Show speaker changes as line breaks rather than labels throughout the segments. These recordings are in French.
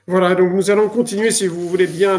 Voilà, donc nous allons continuer, si vous voulez bien,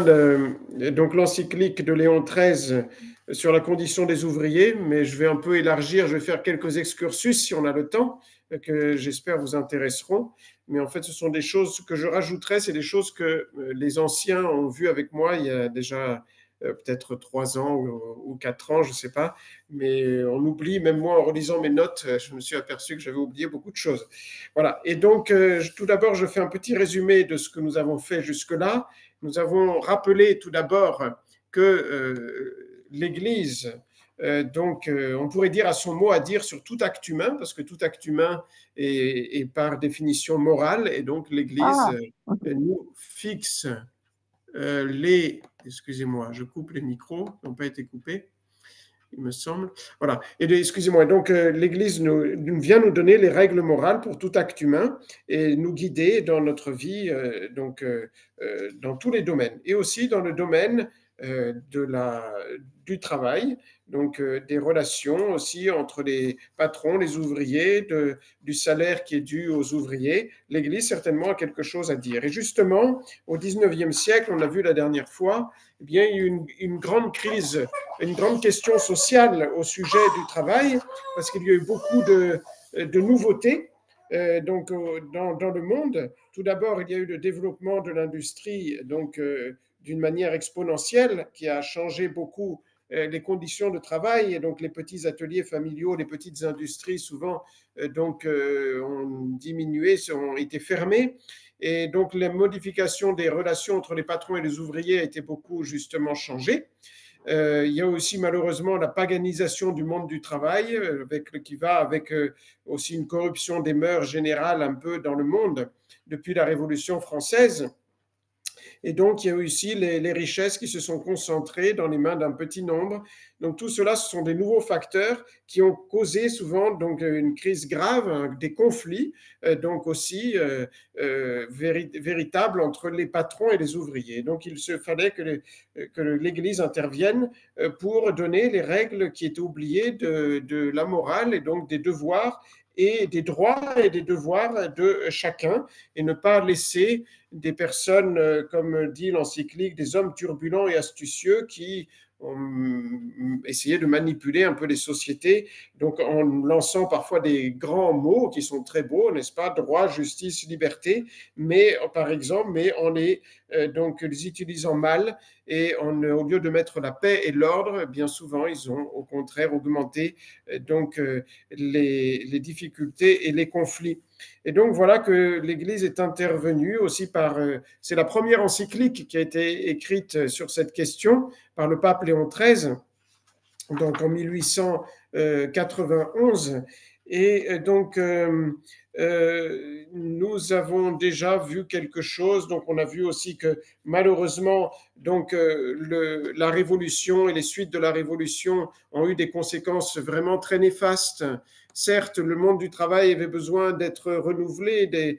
donc l'encyclique de Léon XIII sur la condition des ouvriers, mais je vais un peu élargir, je vais faire quelques excursus si on a le temps, que j'espère vous intéresseront. Mais en fait, ce sont des choses que je rajouterai, c'est des choses que les anciens ont vues avec moi il y a déjà peut-être 3 ans ou 4 ans, je ne sais pas. Mais on oublie, même moi en relisant mes notes, je me suis aperçu que j'avais oublié beaucoup de choses. Voilà. Et donc, tout d'abord, je fais un petit résumé de ce que nous avons fait jusque-là. Nous avons rappelé tout d'abord que l'Église, on pourrait dire à son mot à dire sur tout acte humain, parce que tout acte humain est par définition moral, et donc l'Église
Ah,
nous fixe les... Excusez-moi, je coupe les micros, qui n'ont pas été coupés il me semble. Voilà. Et excusez-moi. Donc, l'Église vient nous donner les règles morales pour tout acte humain et nous guider dans notre vie, dans tous les domaines. Et aussi dans le domaine du travail, donc des relations aussi entre les patrons, les ouvriers, du salaire qui est dû aux ouvriers. L'Église, certainement, a quelque chose à dire. Et justement, au 19e siècle, on a vu la dernière fois, eh bien, il y a eu une grande crise, une grande question sociale au sujet du travail, parce qu'il y a eu beaucoup de nouveautés dans le monde. Tout d'abord, il y a eu le développement de l'industrie, d'une manière exponentielle, qui a changé beaucoup les conditions de travail, et donc les petits ateliers familiaux, les petites industries souvent ont diminué, ont été fermées. Et donc, la modification des relations entre les patrons et les ouvriers a été beaucoup justement changée. Il y a aussi malheureusement la paganisation du monde du travail, qui va avec aussi une corruption des mœurs générales un peu dans le monde depuis la Révolution française. Et donc, il y a aussi les richesses qui se sont concentrées dans les mains d'un petit nombre. Donc, tout cela, ce sont des nouveaux facteurs qui ont causé souvent donc, une crise grave, hein, des conflits, donc aussi véritables entre les patrons et les ouvriers. Donc, il se fallait que l'Église intervienne pour donner les règles qui étaient oubliées de la morale et donc des devoirs et des droits et des devoirs de chacun et ne pas laisser des personnes, comme dit l'encyclique, des hommes turbulents et astucieux qui ont essayé de manipuler un peu les sociétés, donc en lançant parfois des grands mots qui sont très beaux, n'est-ce pas, droit, justice, liberté, mais par exemple, mais en les utilisant mal et au lieu de mettre la paix et l'ordre, bien souvent ils ont au contraire augmenté les difficultés et les conflits. Et donc voilà que l'Église est intervenue aussi c'est la première encyclique qui a été écrite sur cette question par le pape Léon XIII, donc en 1891. Et nous avons déjà vu quelque chose. Donc, on a vu aussi que malheureusement, la révolution et les suites de la révolution ont eu des conséquences vraiment très néfastes. Certes, le monde du travail avait besoin d'être renouvelé,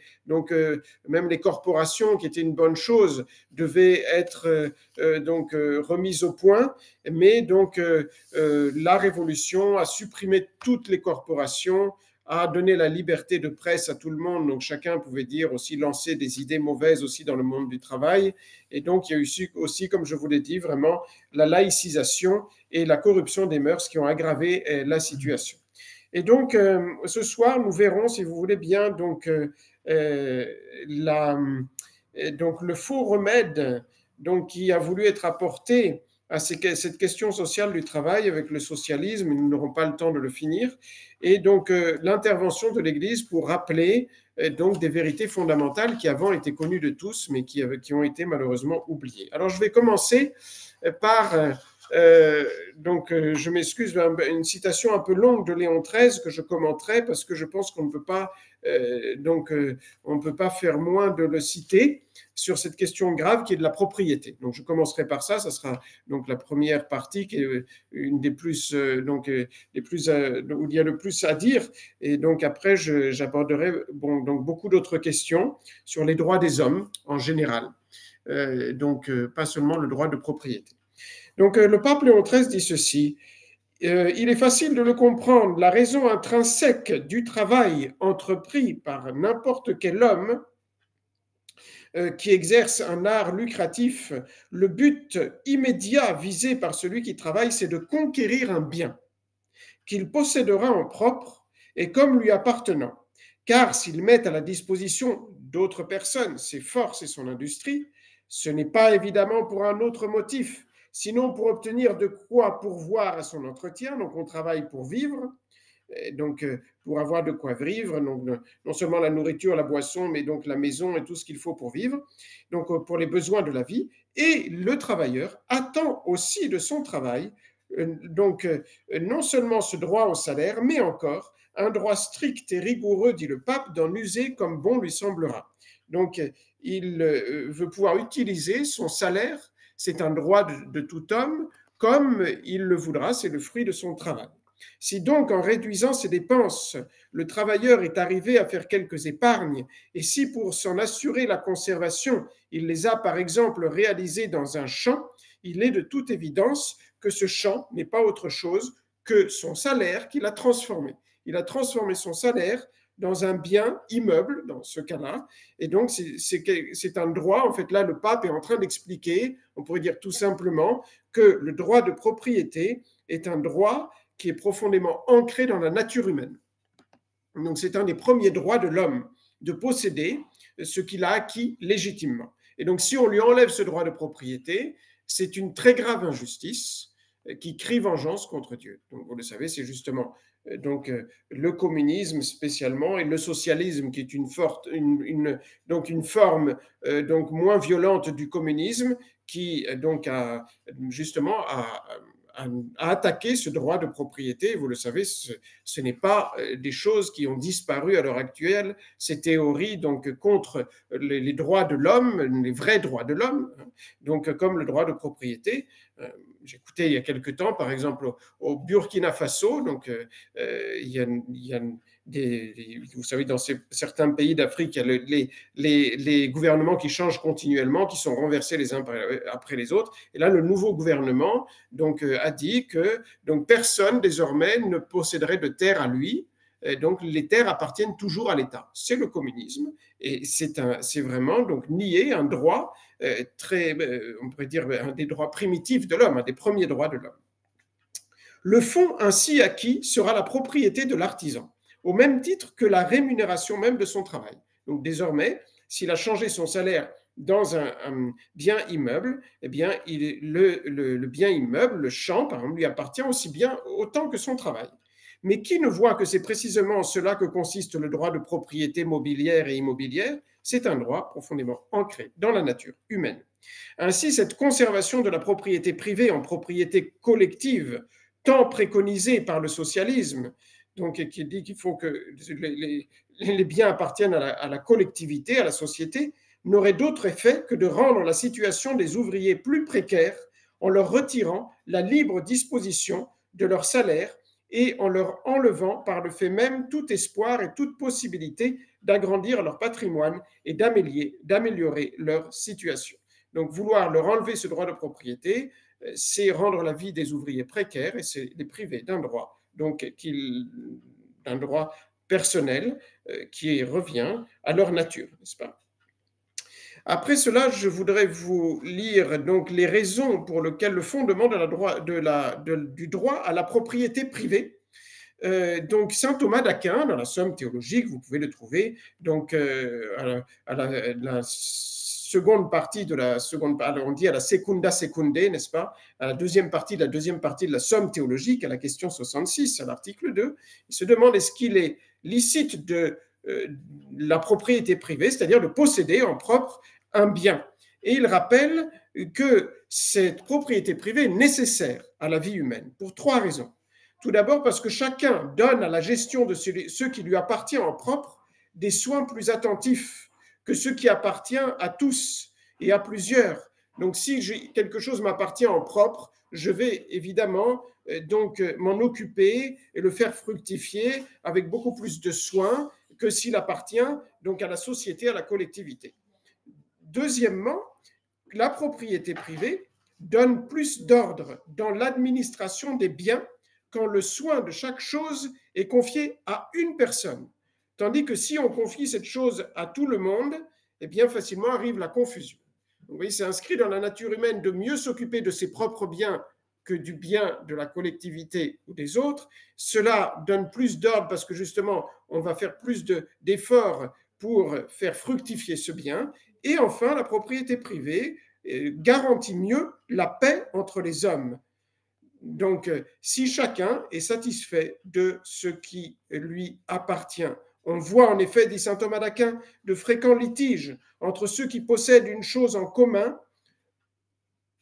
même les corporations, qui étaient une bonne chose, devaient être remises au point, mais la révolution a supprimé toutes les corporations, a donné la liberté de presse à tout le monde, donc chacun pouvait dire aussi lancer des idées mauvaises aussi dans le monde du travail, et donc il y a eu aussi, comme je vous l'ai dit, vraiment la laïcisation et la corruption des mœurs qui ont aggravé la situation. Et donc ce soir, nous verrons, si vous voulez bien, euh, la, le faux remède qui a voulu être apporté à cette question sociale du travail avec le socialisme, nous n'aurons pas le temps de le finir, et donc l'intervention de l'Église pour rappeler des vérités fondamentales qui avant étaient connues de tous, mais qui ont été malheureusement oubliées. Alors je vais commencer par je m'excuse, une citation un peu longue de Léon XIII que je commenterai parce que je pense qu'on ne peut pas, on ne peut pas faire moins de le citer sur cette question grave qui est de la propriété. Donc je commencerai par ça, ça sera donc la première partie qui est une des plus, les plus où il y a le plus à dire. Et donc après, j'aborderai beaucoup d'autres questions sur les droits des hommes en général. Pas seulement le droit de propriété. Donc, le pape Léon XIII dit ceci. Il est facile de le comprendre, la raison intrinsèque du travail entrepris par n'importe quel homme qui exerce un art lucratif, le but immédiat visé par celui qui travaille, c'est de conquérir un bien qu'il possédera en propre et comme lui appartenant. Car s'il met à la disposition d'autres personnes ses forces et son industrie, ce n'est pas évidemment pour un autre motif, sinon pour obtenir de quoi pourvoir à son entretien. Donc on travaille pour vivre, donc pour avoir de quoi vivre, donc non seulement la nourriture, la boisson, mais donc la maison et tout ce qu'il faut pour vivre, donc pour les besoins de la vie. Et le travailleur attend aussi de son travail, donc non seulement ce droit au salaire, mais encore un droit strict et rigoureux, dit le pape, d'en user comme bon lui semblera. Donc il veut pouvoir utiliser son salaire, c'est un droit de tout homme, comme il le voudra, c'est le fruit de son travail. Si donc, en réduisant ses dépenses, le travailleur est arrivé à faire quelques épargnes, et si pour s'en assurer la conservation, il les a par exemple réalisées dans un champ, il est de toute évidence que ce champ n'est pas autre chose que son salaire qu'il a transformé. Il a transformé son salaire dans un bien immeuble, dans ce cas-là. Et donc, c'est un droit, en fait, là, le pape est en train d'expliquer, on pourrait dire tout simplement, que le droit de propriété est un droit qui est profondément ancré dans la nature humaine. Donc c'est un des premiers droits de l'homme, de posséder ce qu'il a acquis légitimement. Et donc si on lui enlève ce droit de propriété, c'est une très grave injustice qui crie vengeance contre Dieu. Donc vous le savez, c'est justement donc le communisme spécialement et le socialisme qui est donc une forme donc moins violente du communisme qui donc a justement à attaquer ce droit de propriété. Vous le savez, ce n'est pas des choses qui ont disparu à l'heure actuelle. Ces théories donc contre les droits de l'homme, les vrais droits de l'homme, donc comme le droit de propriété. J'écoutais il y a quelque temps, par exemple, au Burkina Faso, donc il y a vous savez, dans certains pays d'Afrique, il y a les gouvernements qui changent continuellement, qui sont renversés les uns après les autres. Et là, le nouveau gouvernement donc, a dit que donc, personne désormais ne posséderait de terre à lui. Et donc les terres appartiennent toujours à l'État. C'est le communisme et c'est vraiment donc nier un droit très, on pourrait dire, un des droits primitifs de l'homme, un des premiers droits de l'homme. Le fonds ainsi acquis sera la propriété de l'artisan, au même titre que la rémunération même de son travail. Donc désormais, s'il a changé son salaire dans un bien immeuble, eh bien, le bien immeuble, le champ, par exemple, lui appartient aussi bien autant que son travail. Mais qui ne voit que c'est précisément en cela que consiste le droit de propriété mobilière et immobilière? C'est un droit profondément ancré dans la nature humaine. Ainsi, cette conservation de la propriété privée en propriété collective, tant préconisée par le socialisme, donc qui dit qu'il faut que les biens appartiennent à la collectivité, à la société, n'aurait d'autre effet que de rendre la situation des ouvriers plus précaire en leur retirant la libre disposition de leur salaire et en leur enlevant par le fait même tout espoir et toute possibilité d'agrandir leur patrimoine et d'améliorer leur situation. Donc vouloir leur enlever ce droit de propriété, c'est rendre la vie des ouvriers précaires et c'est les priver d'un droit, donc d'un droit personnel qui revient à leur nature, n'est-ce pas? Après cela, je voudrais vous lire donc les raisons pour lesquelles le fondement du droit à la propriété privée. Donc saint Thomas d'Aquin, dans la Somme théologique, vous pouvez le trouver donc à la seconde partie de la seconde, on dit à la secunda secunde, n'est-ce pas, à la deuxième partie de la Somme théologique, à la question 66, à l'article 2, il se demande est-ce qu'il est licite de la propriété privée, c'est-à-dire de posséder en propre un bien. Et il rappelle que cette propriété privée est nécessaire à la vie humaine pour trois raisons. Tout d'abord parce que chacun donne à la gestion de ce qui lui appartient en propre des soins plus attentifs que ce qui appartient à tous et à plusieurs. Donc si quelque chose m'appartient en propre, je vais évidemment donc m'en occuper et le faire fructifier avec beaucoup plus de soin que s'il appartient donc à la société, à la collectivité. Deuxièmement, la propriété privée donne plus d'ordre dans l'administration des biens quand le soin de chaque chose est confié à une personne. Tandis que si on confie cette chose à tout le monde, et bien facilement arrive la confusion. Donc, vous voyez, c'est inscrit dans la nature humaine de mieux s'occuper de ses propres biens que du bien de la collectivité ou des autres. Cela donne plus d'ordre parce que justement, on va faire plus d'efforts pour faire fructifier ce bien. Et enfin, la propriété privée garantit mieux la paix entre les hommes. Donc, si chacun est satisfait de ce qui lui appartient, on voit en effet, dit saint Thomas d'Aquin, de fréquents litiges entre ceux qui possèdent une chose en commun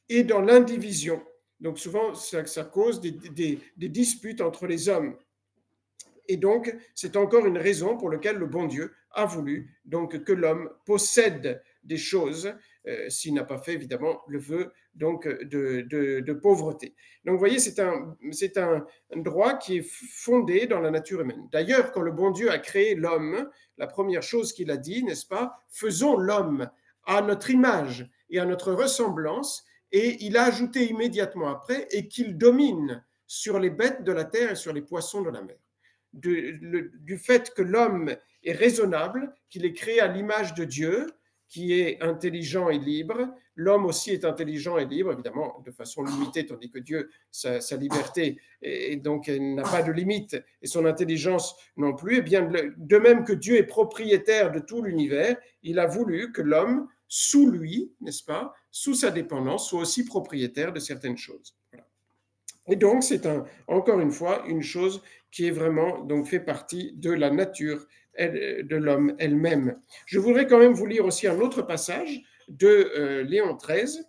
et dans l'indivision. Donc souvent, ça cause des disputes entre les hommes. Et donc, c'est encore une raison pour laquelle le bon Dieu a voulu donc que l'homme possède des choses, s'il n'a pas fait évidemment le vœu donc de pauvreté. Donc, vous voyez, c'est un droit qui est fondé dans la nature humaine. D'ailleurs, quand le bon Dieu a créé l'homme, la première chose qu'il a dit, n'est-ce pas, faisons l'homme à notre image et à notre ressemblance, et il a ajouté immédiatement après, et qu'il domine sur les bêtes de la terre et sur les poissons de la mer. Du fait que l'homme est raisonnable, qu'il est créé à l'image de Dieu, qui est intelligent et libre. L'homme aussi est intelligent et libre, évidemment, de façon limitée, tandis que Dieu, sa liberté, et donc n'a pas de limite, et son intelligence non plus. Et bien, de même que Dieu est propriétaire de tout l'univers, il a voulu que l'homme, sous lui, n'est-ce pas, sous sa dépendance, soit aussi propriétaire de certaines choses. Voilà. Et donc, c'est encore une fois une chose qui est vraiment donc fait partie de la nature de l'homme elle-même. Je voudrais quand même vous lire aussi un autre passage de Léon XIII,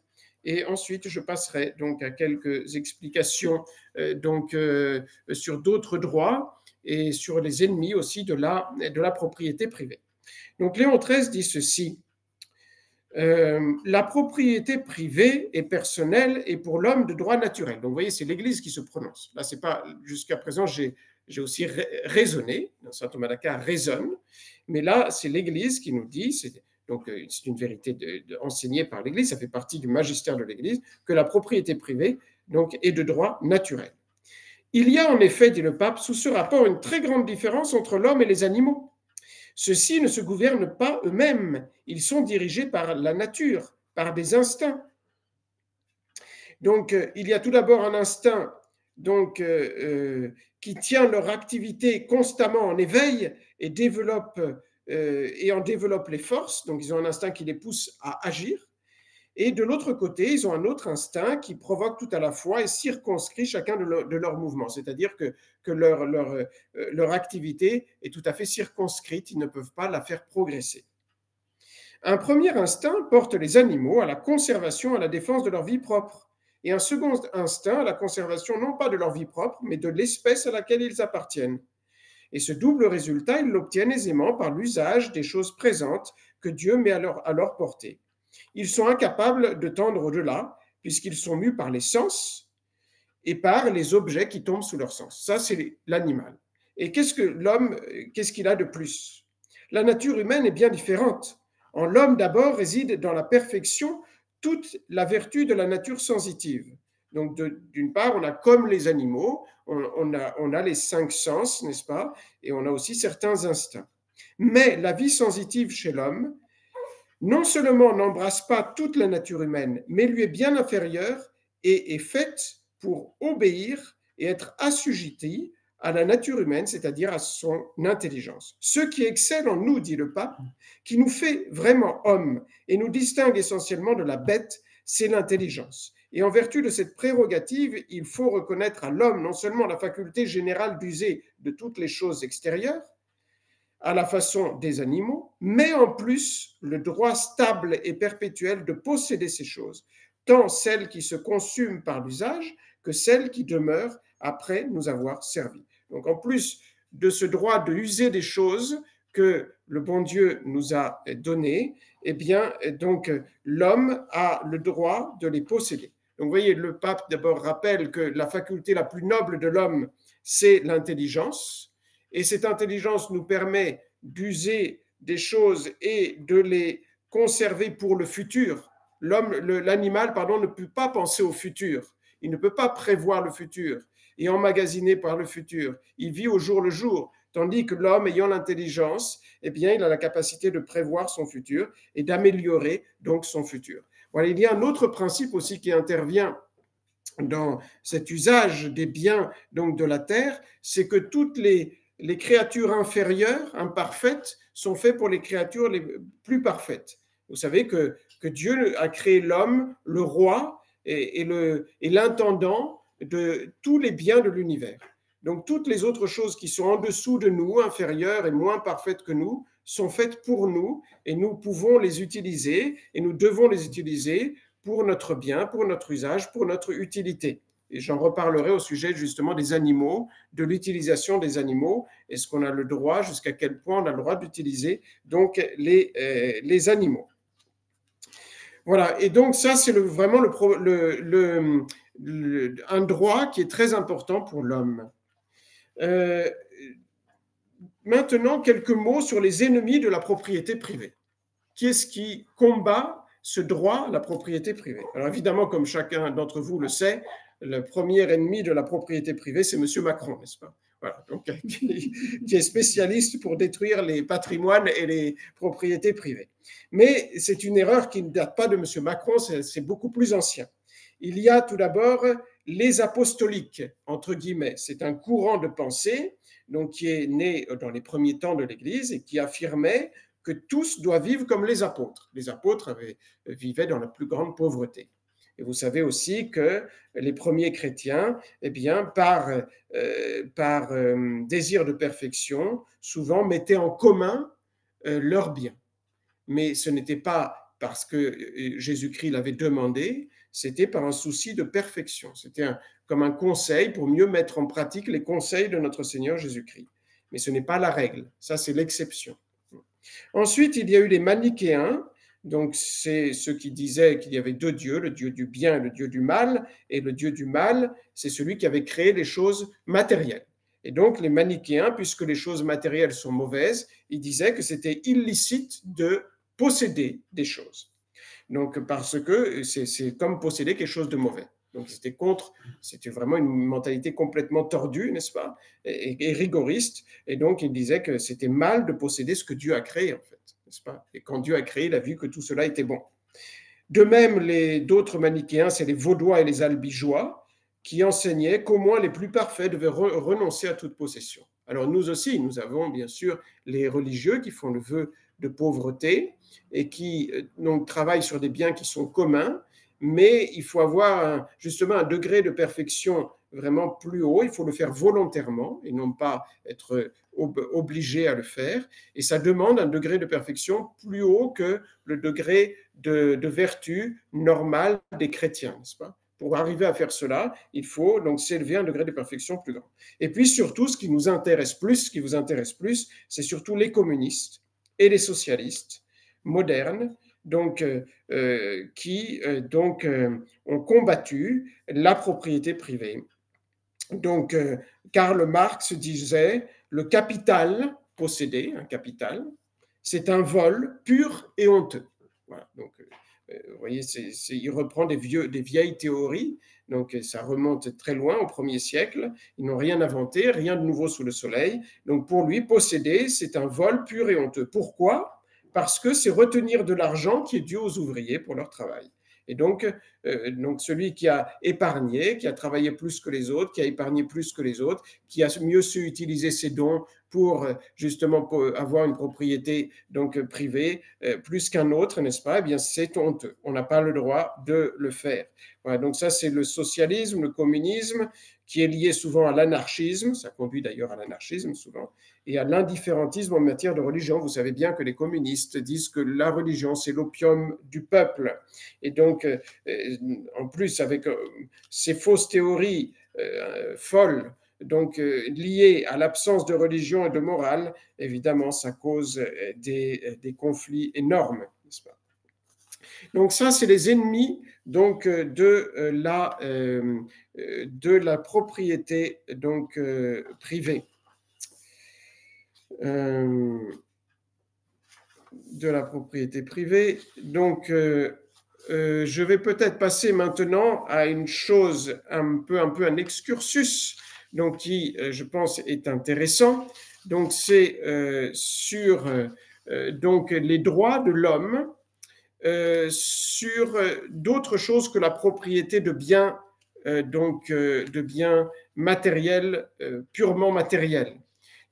et ensuite je passerai donc à quelques explications sur d'autres droits et sur les ennemis aussi de la propriété privée. Donc Léon XIII dit ceci. La propriété privée et personnelle est pour l'homme de droit naturel. Donc, vous voyez, c'est l'Église qui se prononce. Là, c'est pas jusqu'à présent, j'ai aussi raisonné. Saint Thomas d'Aquin raisonne, mais là, c'est l'Église qui nous dit. Donc, c'est une vérité enseignée par l'Église. Ça fait partie du magistère de l'Église que la propriété privée donc est de droit naturel. Il y a en effet, dit le pape, sous ce rapport une très grande différence entre l'homme et les animaux. Ceux-ci ne se gouvernent pas eux-mêmes, ils sont dirigés par la nature, par des instincts. Donc, il y a tout d'abord un instinct qui tient leur activité constamment en éveil et en développe les forces. Donc, ils ont un instinct qui les pousse à agir. Et de l'autre côté, ils ont un autre instinct qui provoque tout à la fois et circonscrit chacun de leurs mouvements. C'est-à-dire que leur activité est tout à fait circonscrite, ils ne peuvent pas la faire progresser. Un premier instinct porte les animaux à la conservation, à la défense de leur vie propre. Et un second instinct à la conservation non pas de leur vie propre, mais de l'espèce à laquelle ils appartiennent. Et ce double résultat, ils l'obtiennent aisément par l'usage des choses présentes que Dieu met à leur portée. Ils sont incapables de tendre au-delà, puisqu'ils sont mus par les sens et par les objets qui tombent sous leur sens. Ça, c'est l'animal. Et qu'est-ce que l'homme, qu'est-ce qu'il a de plus? La nature humaine est bien différente. En l'homme, d'abord, réside dans la perfection toute la vertu de la nature sensitive. Donc, d'une part, on a comme les animaux, on a les 5 sens, n'est-ce pas? Et on a aussi certains instincts. Mais la vie sensitive chez l'homme, non seulement n'embrasse pas toute la nature humaine, mais lui est bien inférieure et est faite pour obéir et être assujettie à la nature humaine, c'est-à-dire à son intelligence. Ce qui excelle en nous, dit le pape, qui nous fait vraiment hommes et nous distingue essentiellement de la bête, c'est l'intelligence. Et en vertu de cette prérogative, il faut reconnaître à l'homme non seulement la faculté générale d'user de toutes les choses extérieures, à la façon des animaux, mais en plus le droit stable et perpétuel de posséder ces choses, tant celles qui se consument par l'usage que celles qui demeurent après nous avoir servi. Donc en plus de ce droit de user des choses que le bon Dieu nous a données, eh bien donc l'homme a le droit de les posséder. Donc vous voyez, le pape d'abord rappelle que la faculté la plus noble de l'homme, c'est l'intelligence, et cette intelligence nous permet d'user des choses et de les conserver pour le futur. L'animal, ne peut pas penser au futur. Il ne peut pas prévoir le futur et emmagasiner par le futur. Il vit au jour le jour. Tandis que l'homme ayant l'intelligence, eh bien, il a la capacité de prévoir son futur et d'améliorer donc son futur. Voilà, il y a un autre principe aussi qui intervient dans cet usage des biens donc de la terre, c'est que toutes les créatures inférieures, imparfaites, sont faites pour les créatures les plus parfaites. Vous savez que Dieu a créé l'homme, le roi et l'intendant de tous les biens de l'univers. Donc toutes les autres choses qui sont en dessous de nous, inférieures et moins parfaites que nous, sont faites pour nous et nous pouvons les utiliser et nous devons les utiliser pour notre bien, pour notre usage, pour notre utilité. Et j'en reparlerai au sujet justement des animaux, de l'utilisation des animaux. Est-ce qu'on a le droit, jusqu'à quel point on a le droit d'utiliser donc les animaux. Voilà, et donc ça c'est vraiment un droit qui est très important pour l'homme. Maintenant, quelques mots sur les ennemis de la propriété privée. Qui est-ce qui combat ce droit à la propriété privée? Alors évidemment, comme chacun d'entre vous le sait, le premier ennemi de la propriété privée, c'est M. Macron, n'est-ce pas? Voilà, donc, qui est spécialiste pour détruire les patrimoines et les propriétés privées. Mais c'est une erreur qui ne date pas de M. Macron, c'est beaucoup plus ancien. Il y a tout d'abord les apostoliques, entre guillemets. C'est un courant de pensée donc, qui est né dans les premiers temps de l'Église et qui affirmait que tous doivent vivre comme les apôtres. Les apôtres vivaient dans la plus grande pauvreté. Et vous savez aussi que les premiers chrétiens, eh bien, par désir de perfection, souvent mettaient en commun leurs biens. Mais ce n'était pas parce que Jésus-Christ l'avait demandé, c'était par un souci de perfection. C'était comme un conseil pour mieux mettre en pratique les conseils de notre Seigneur Jésus-Christ. Mais ce n'est pas la règle, ça c'est l'exception. Ensuite, il y a eu les manichéens, donc c'est ceux qui disaient qu'il y avait deux dieux, le dieu du bien et le dieu du mal, et le dieu du mal, c'est celui qui avait créé les choses matérielles. Et donc les manichéens, puisque les choses matérielles sont mauvaises, ils disaient que c'était illicite de posséder des choses. Donc parce que c'est comme posséder quelque chose de mauvais. Donc c'était vraiment une mentalité complètement tordue, n'est-ce pas, et rigoriste. Et donc il disait que c'était mal de posséder ce que Dieu a créé, en fait, n'est-ce pas? Et quand Dieu a créé, il a vu que tout cela était bon. De même, d'autres manichéens, c'est les Vaudois et les Albigeois, qui enseignaient qu'au moins les plus parfaits devaient renoncer à toute possession. Alors nous aussi, nous avons bien sûr les religieux qui font le vœu de pauvreté et qui donc travaillent sur des biens qui sont communs, mais il faut avoir justement un degré de perfection vraiment plus haut, il faut le faire volontairement et non pas être obligé à le faire, et ça demande un degré de perfection plus haut que le degré de vertu normale des chrétiens, n'est-ce pas? Pour arriver à faire cela, il faut donc s'élever à un degré de perfection plus grand. Et puis surtout, ce qui nous intéresse plus, ce qui vous intéresse plus, c'est surtout les communistes et les socialistes modernes, donc, qui donc, ont combattu la propriété privée. Donc, Karl Marx disait, le capital possédé, un capital, c'est un vol pur et honteux. Voilà, donc, vous voyez, il reprend des vieilles théories, donc ça remonte très loin au 1er siècle. Ils n'ont rien inventé, rien de nouveau sous le soleil. Donc pour lui, posséder, c'est un vol pur et honteux. Pourquoi? Parce que c'est retenir de l'argent qui est dû aux ouvriers pour leur travail. Et donc celui qui a épargné, qui a travaillé plus que les autres, qui a épargné plus que les autres, qui a mieux su utiliser ses dons pour justement pour avoir une propriété donc privée plus qu'un autre, n'est-ce pas? Eh bien, c'est honteux. On n'a pas le droit de le faire. Voilà, donc ça, c'est le socialisme, le communisme, qui est lié souvent à l'anarchisme, ça conduit d'ailleurs à l'anarchisme souvent, et à l'indifférentisme en matière de religion. Vous savez bien que les communistes disent que la religion, c'est l'opium du peuple. Et donc, en plus, avec ces fausses théories folles, donc liées à l'absence de religion et de morale, évidemment, ça cause des conflits énormes, n'est-ce pas? Donc ça, c'est les ennemis donc de la propriété donc privée. De la propriété privée. Donc, je vais peut-être passer maintenant à une chose un peu un excursus, donc qui, je pense, est intéressant. Donc c'est sur donc les droits de l'homme sur d'autres choses que la propriété de biens, de biens matériels, purement matériels.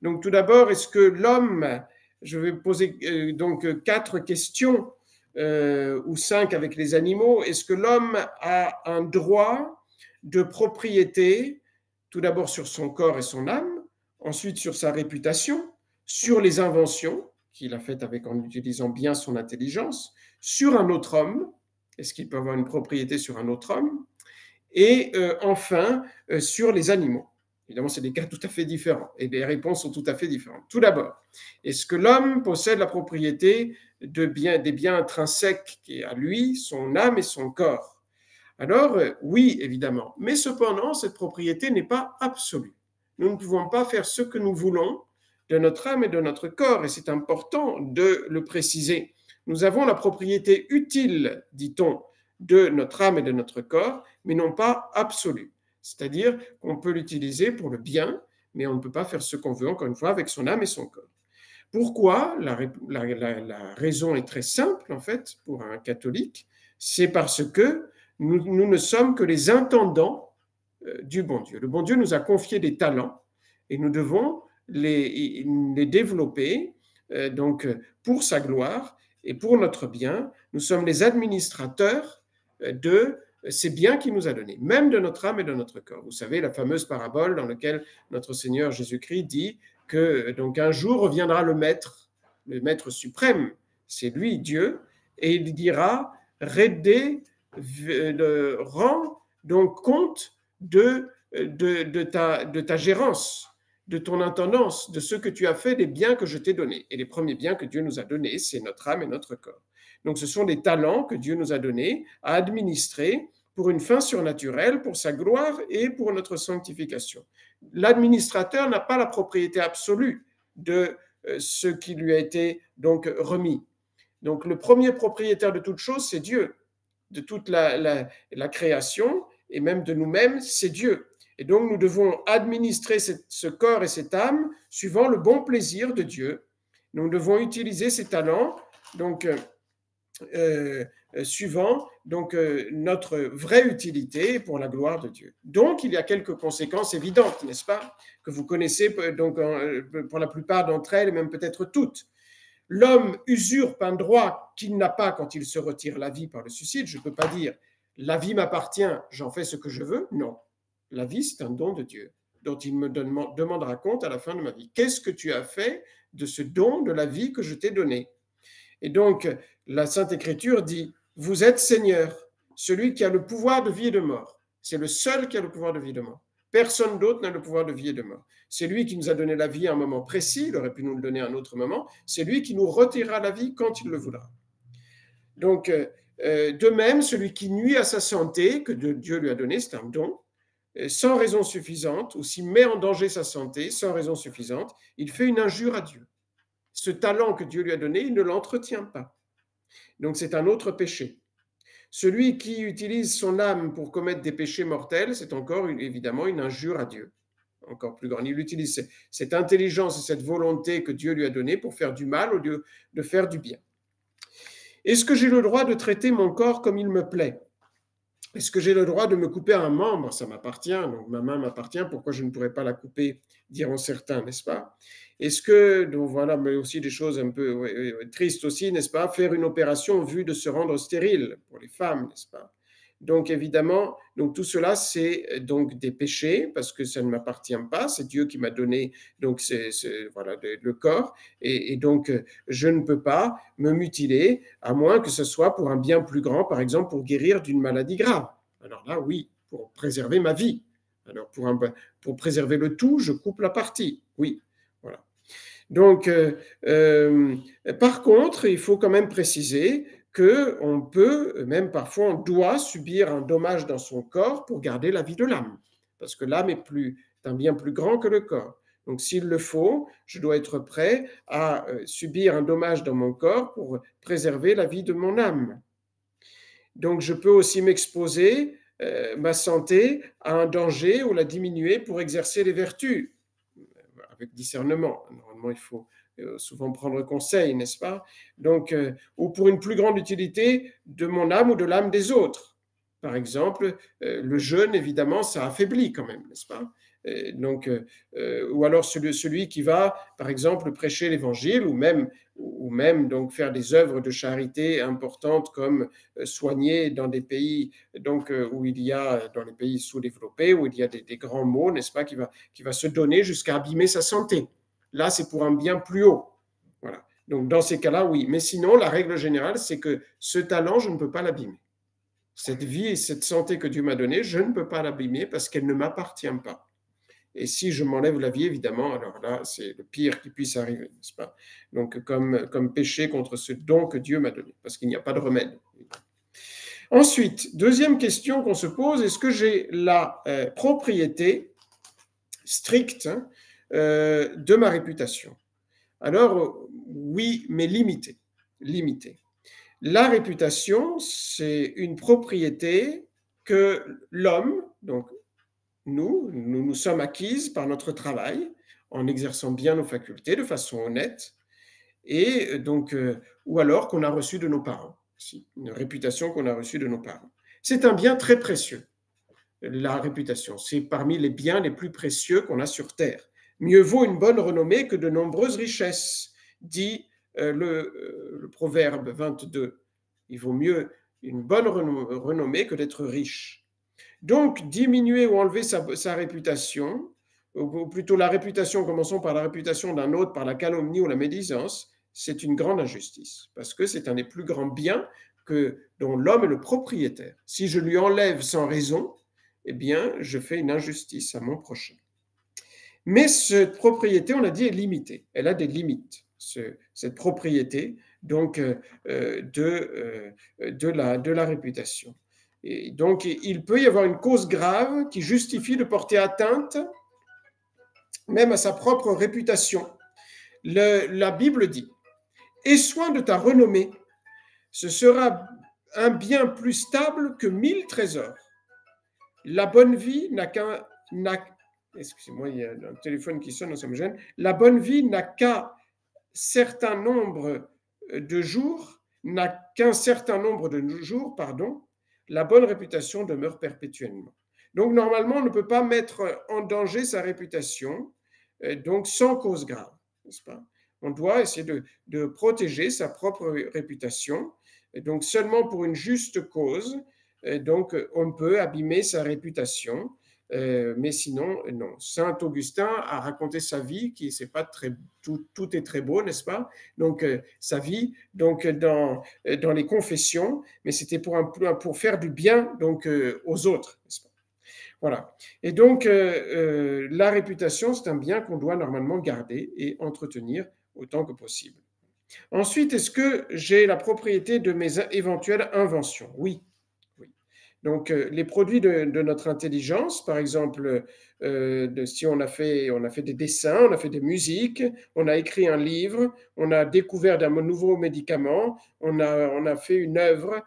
Donc tout d'abord, est-ce que l'homme, je vais poser donc 4 questions ou 5 avec les animaux, est-ce que l'homme a un droit de propriété, tout d'abord sur son corps et son âme, ensuite sur sa réputation, sur les inventions qu'il a faites avec, en utilisant bien son intelligence, sur un autre homme, est-ce qu'il peut avoir une propriété sur un autre homme, et enfin sur les animaux. Évidemment, c'est des cas tout à fait différents et les réponses sont tout à fait différentes. Tout d'abord, est-ce que l'homme possède la propriété des biens intrinsèques qui est à lui, son âme et son corps? Alors, oui, évidemment, mais cependant, cette propriété n'est pas absolue. Nous ne pouvons pas faire ce que nous voulons de notre âme et de notre corps, et c'est important de le préciser. Nous avons la propriété utile, dit-on, de notre âme et de notre corps, mais non pas absolue. C'est-à-dire qu'on peut l'utiliser pour le bien, mais on ne peut pas faire ce qu'on veut, encore une fois, avec son âme et son corps. Pourquoi? La raison est très simple, en fait, pour un catholique, c'est parce que nous ne sommes que les intendants du bon Dieu. Le bon Dieu nous a confié des talents et nous devons les développer pour sa gloire et pour notre bien. Nous sommes les administrateurs de ces biens qu'il nous a donnés, même de notre âme et de notre corps. Vous savez, la fameuse parabole dans laquelle notre Seigneur Jésus-Christ dit que donc un jour reviendra le maître suprême, c'est lui, Dieu, et il dira, Redé, rends donc compte de ta gérance, de ton intendance, de ce que tu as fait des biens que je t'ai donnés. Et les premiers biens que Dieu nous a donnés, c'est notre âme et notre corps. Donc ce sont des talents que Dieu nous a donnés à administrer pour une fin surnaturelle, pour sa gloire et pour notre sanctification. L'administrateur n'a pas la propriété absolue de ce qui lui a été donc remis. Donc le premier propriétaire de toute chose, c'est Dieu. De toute la création et même de nous-mêmes, c'est Dieu. Et donc nous devons administrer ce corps et cette âme suivant le bon plaisir de Dieu. Nous devons utiliser ces talents donc suivant notre vraie utilité pour la gloire de Dieu. Donc il y a quelques conséquences évidentes, n'est-ce pas, que vous connaissez donc pour la plupart d'entre elles, et même peut-être toutes. L'homme usurpe un droit qu'il n'a pas quand il se retire la vie par le suicide. Je ne peux pas dire la vie m'appartient, j'en fais ce que je veux. Non, la vie c'est un don de Dieu dont il me demandera compte à la fin de ma vie. Qu'est-ce que tu as fait de ce don de la vie que je t'ai donné? Et donc la Sainte Écriture dit, vous êtes Seigneur, celui qui a le pouvoir de vie et de mort. C'est le seul qui a le pouvoir de vie et de mort. Personne d'autre n'a le pouvoir de vie et de mort. C'est lui qui nous a donné la vie à un moment précis, il aurait pu nous le donner à un autre moment. C'est lui qui nous retirera la vie quand il le voudra. Donc, de même, celui qui nuit à sa santé, que Dieu lui a donné, c'est un don, sans raison suffisante, ou s'il met en danger sa santé sans raison suffisante, il fait une injure à Dieu. Ce talent que Dieu lui a donné, il ne l'entretient pas. Donc, c'est un autre péché. Celui qui utilise son âme pour commettre des péchés mortels, c'est encore évidemment une injure à Dieu. Encore plus grand. Il utilise cette intelligence et cette volonté que Dieu lui a donnée pour faire du mal au lieu de faire du bien. Est-ce que j'ai le droit de traiter mon corps comme il me plaît? Est-ce que j'ai le droit de me couper un membre? Ça m'appartient, donc ma main m'appartient, pourquoi je ne pourrais pas la couper, diront certains, n'est-ce pas? Est-ce que, donc voilà, mais aussi des choses un peu tristes aussi, n'est-ce pas? Faire une opération en vue de se rendre stérile pour les femmes, n'est-ce pas? Donc évidemment, donc tout cela c'est donc des péchés parce que ça ne m'appartient pas, c'est Dieu qui m'a donné donc voilà le corps et donc je ne peux pas me mutiler à moins que ce soit pour un bien plus grand, par exemple pour guérir d'une maladie grave. Alors là oui, pour préserver ma vie. Alors pour préserver le tout, je coupe la partie. Oui, voilà. Donc, par contre, il faut quand même préciser qu'on peut, même parfois on doit subir un dommage dans son corps pour garder la vie de l'âme, parce que l'âme est un bien plus grand que le corps. Donc, s'il le faut, je dois être prêt à subir un dommage dans mon corps pour préserver la vie de mon âme. Donc, je peux aussi m'exposer ma santé à un danger ou la diminuer pour exercer les vertus avec discernement. Normalement, il faut souvent prendre conseil, n'est-ce pas? Donc, ou pour une plus grande utilité de mon âme ou de l'âme des autres. Par exemple, le jeûne, évidemment, ça affaiblit quand même, n'est-ce pas? Donc, ou alors celui qui va, par exemple, prêcher l'évangile ou même donc faire des œuvres de charité importantes comme soigner dans des pays donc où il y a dans les pays sous-développés où il y a des grands maux, n'est-ce pas, qui va se donner jusqu'à abîmer sa santé. Là, c'est pour un bien plus haut. Voilà. Donc dans ces cas-là, oui. Mais sinon, la règle générale, c'est que ce talent, je ne peux pas l'abîmer. Cette vie et cette santé que Dieu m'a donnée, je ne peux pas l'abîmer parce qu'elle ne m'appartient pas. Et si je m'enlève la vie, évidemment, alors là, c'est le pire qui puisse arriver, n'est-ce pas? Donc, comme péché contre ce don que Dieu m'a donné, parce qu'il n'y a pas de remède. Ensuite, deuxième question qu'on se pose, est-ce que j'ai la propriété stricte de ma réputation? Alors, oui, mais limitée. Limitée. La réputation, c'est une propriété que l'homme, donc nous sommes acquises par notre travail, en exerçant bien nos facultés de façon honnête, et donc, ou alors qu'on a reçu de nos parents, une réputation qu'on a reçue de nos parents. C'est un bien très précieux, la réputation. C'est parmi les biens les plus précieux qu'on a sur Terre. Mieux vaut une bonne renommée que de nombreuses richesses, dit le proverbe 22. Il vaut mieux une bonne renommée que d'être riche. Donc, diminuer ou enlever sa réputation, ou plutôt la réputation, commençons par la réputation d'un autre, par la calomnie ou la médisance, c'est une grande injustice, parce que c'est un des plus grands biens dont l'homme est le propriétaire. Si je lui enlève sans raison, eh bien, je fais une injustice à mon prochain. Mais cette propriété, on l'a dit, est limitée. Elle a des limites, cette propriété donc de la réputation. Et donc, il peut y avoir une cause grave qui justifie de porter atteinte même à sa propre réputation. La Bible dit, « Aie soin de ta renommée, ce sera un bien plus stable que 1000 trésors. La bonne vie n'a qu'un... Excusez-moi, il y a un téléphone qui sonne, ça me gêne. La bonne vie n'a qu'un certain nombre de jours, pardon, la bonne réputation demeure perpétuellement. » Donc, normalement, on ne peut pas mettre en danger sa réputation, donc sans cause grave, n'est-ce pas? On doit essayer de protéger sa propre réputation, et donc seulement pour une juste cause, donc on peut abîmer sa réputation, mais sinon, non. Saint Augustin a raconté sa vie, qui c'est pas très tout est très beau, n'est-ce pas? Donc sa vie, donc dans les confessions, mais c'était pour faire du bien donc aux autres, n'est-ce pas? Voilà. Et donc la réputation, c'est un bien qu'on doit normalement garder et entretenir autant que possible. Ensuite, est-ce que j'ai la propriété de mes éventuelles inventions? Oui. Donc, les produits de notre intelligence, par exemple, si on a fait des dessins, on a fait des musiques, on a écrit un livre, on a découvert d'un nouveau médicament, on a fait une œuvre,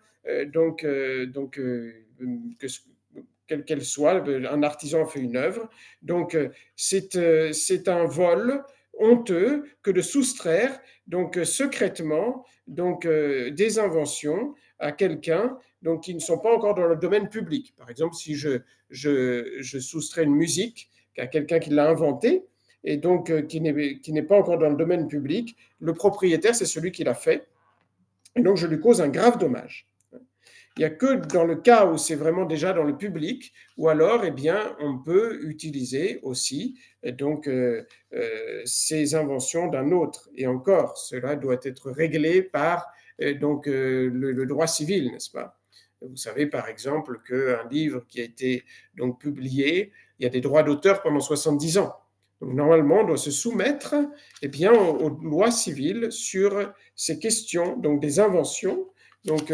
quelle qu'elle soit, un artisan a fait une œuvre. Donc, c'est un vol honteux que de soustraire donc secrètement donc des inventions à quelqu'un donc qui ne sont pas encore dans le domaine public. Par exemple, si je soustrais une musique à quelqu'un qui l'a inventée et donc qui n'est pas encore dans le domaine public, le propriétaire, c'est celui qui l'a fait, et donc je lui cause un grave dommage. Il n'y a que dans le cas où c'est vraiment déjà dans le public, ou alors, eh bien, on peut utiliser aussi donc ces inventions d'un autre. Et encore, cela doit être réglé par le droit civil, n'est-ce pas? Vous savez par exemple qu'un livre qui a été donc publié, il y a des droits d'auteur pendant 70 ans. Donc normalement, on doit se soumettre eh bien, aux lois civiles sur ces questions, donc des inventions, donc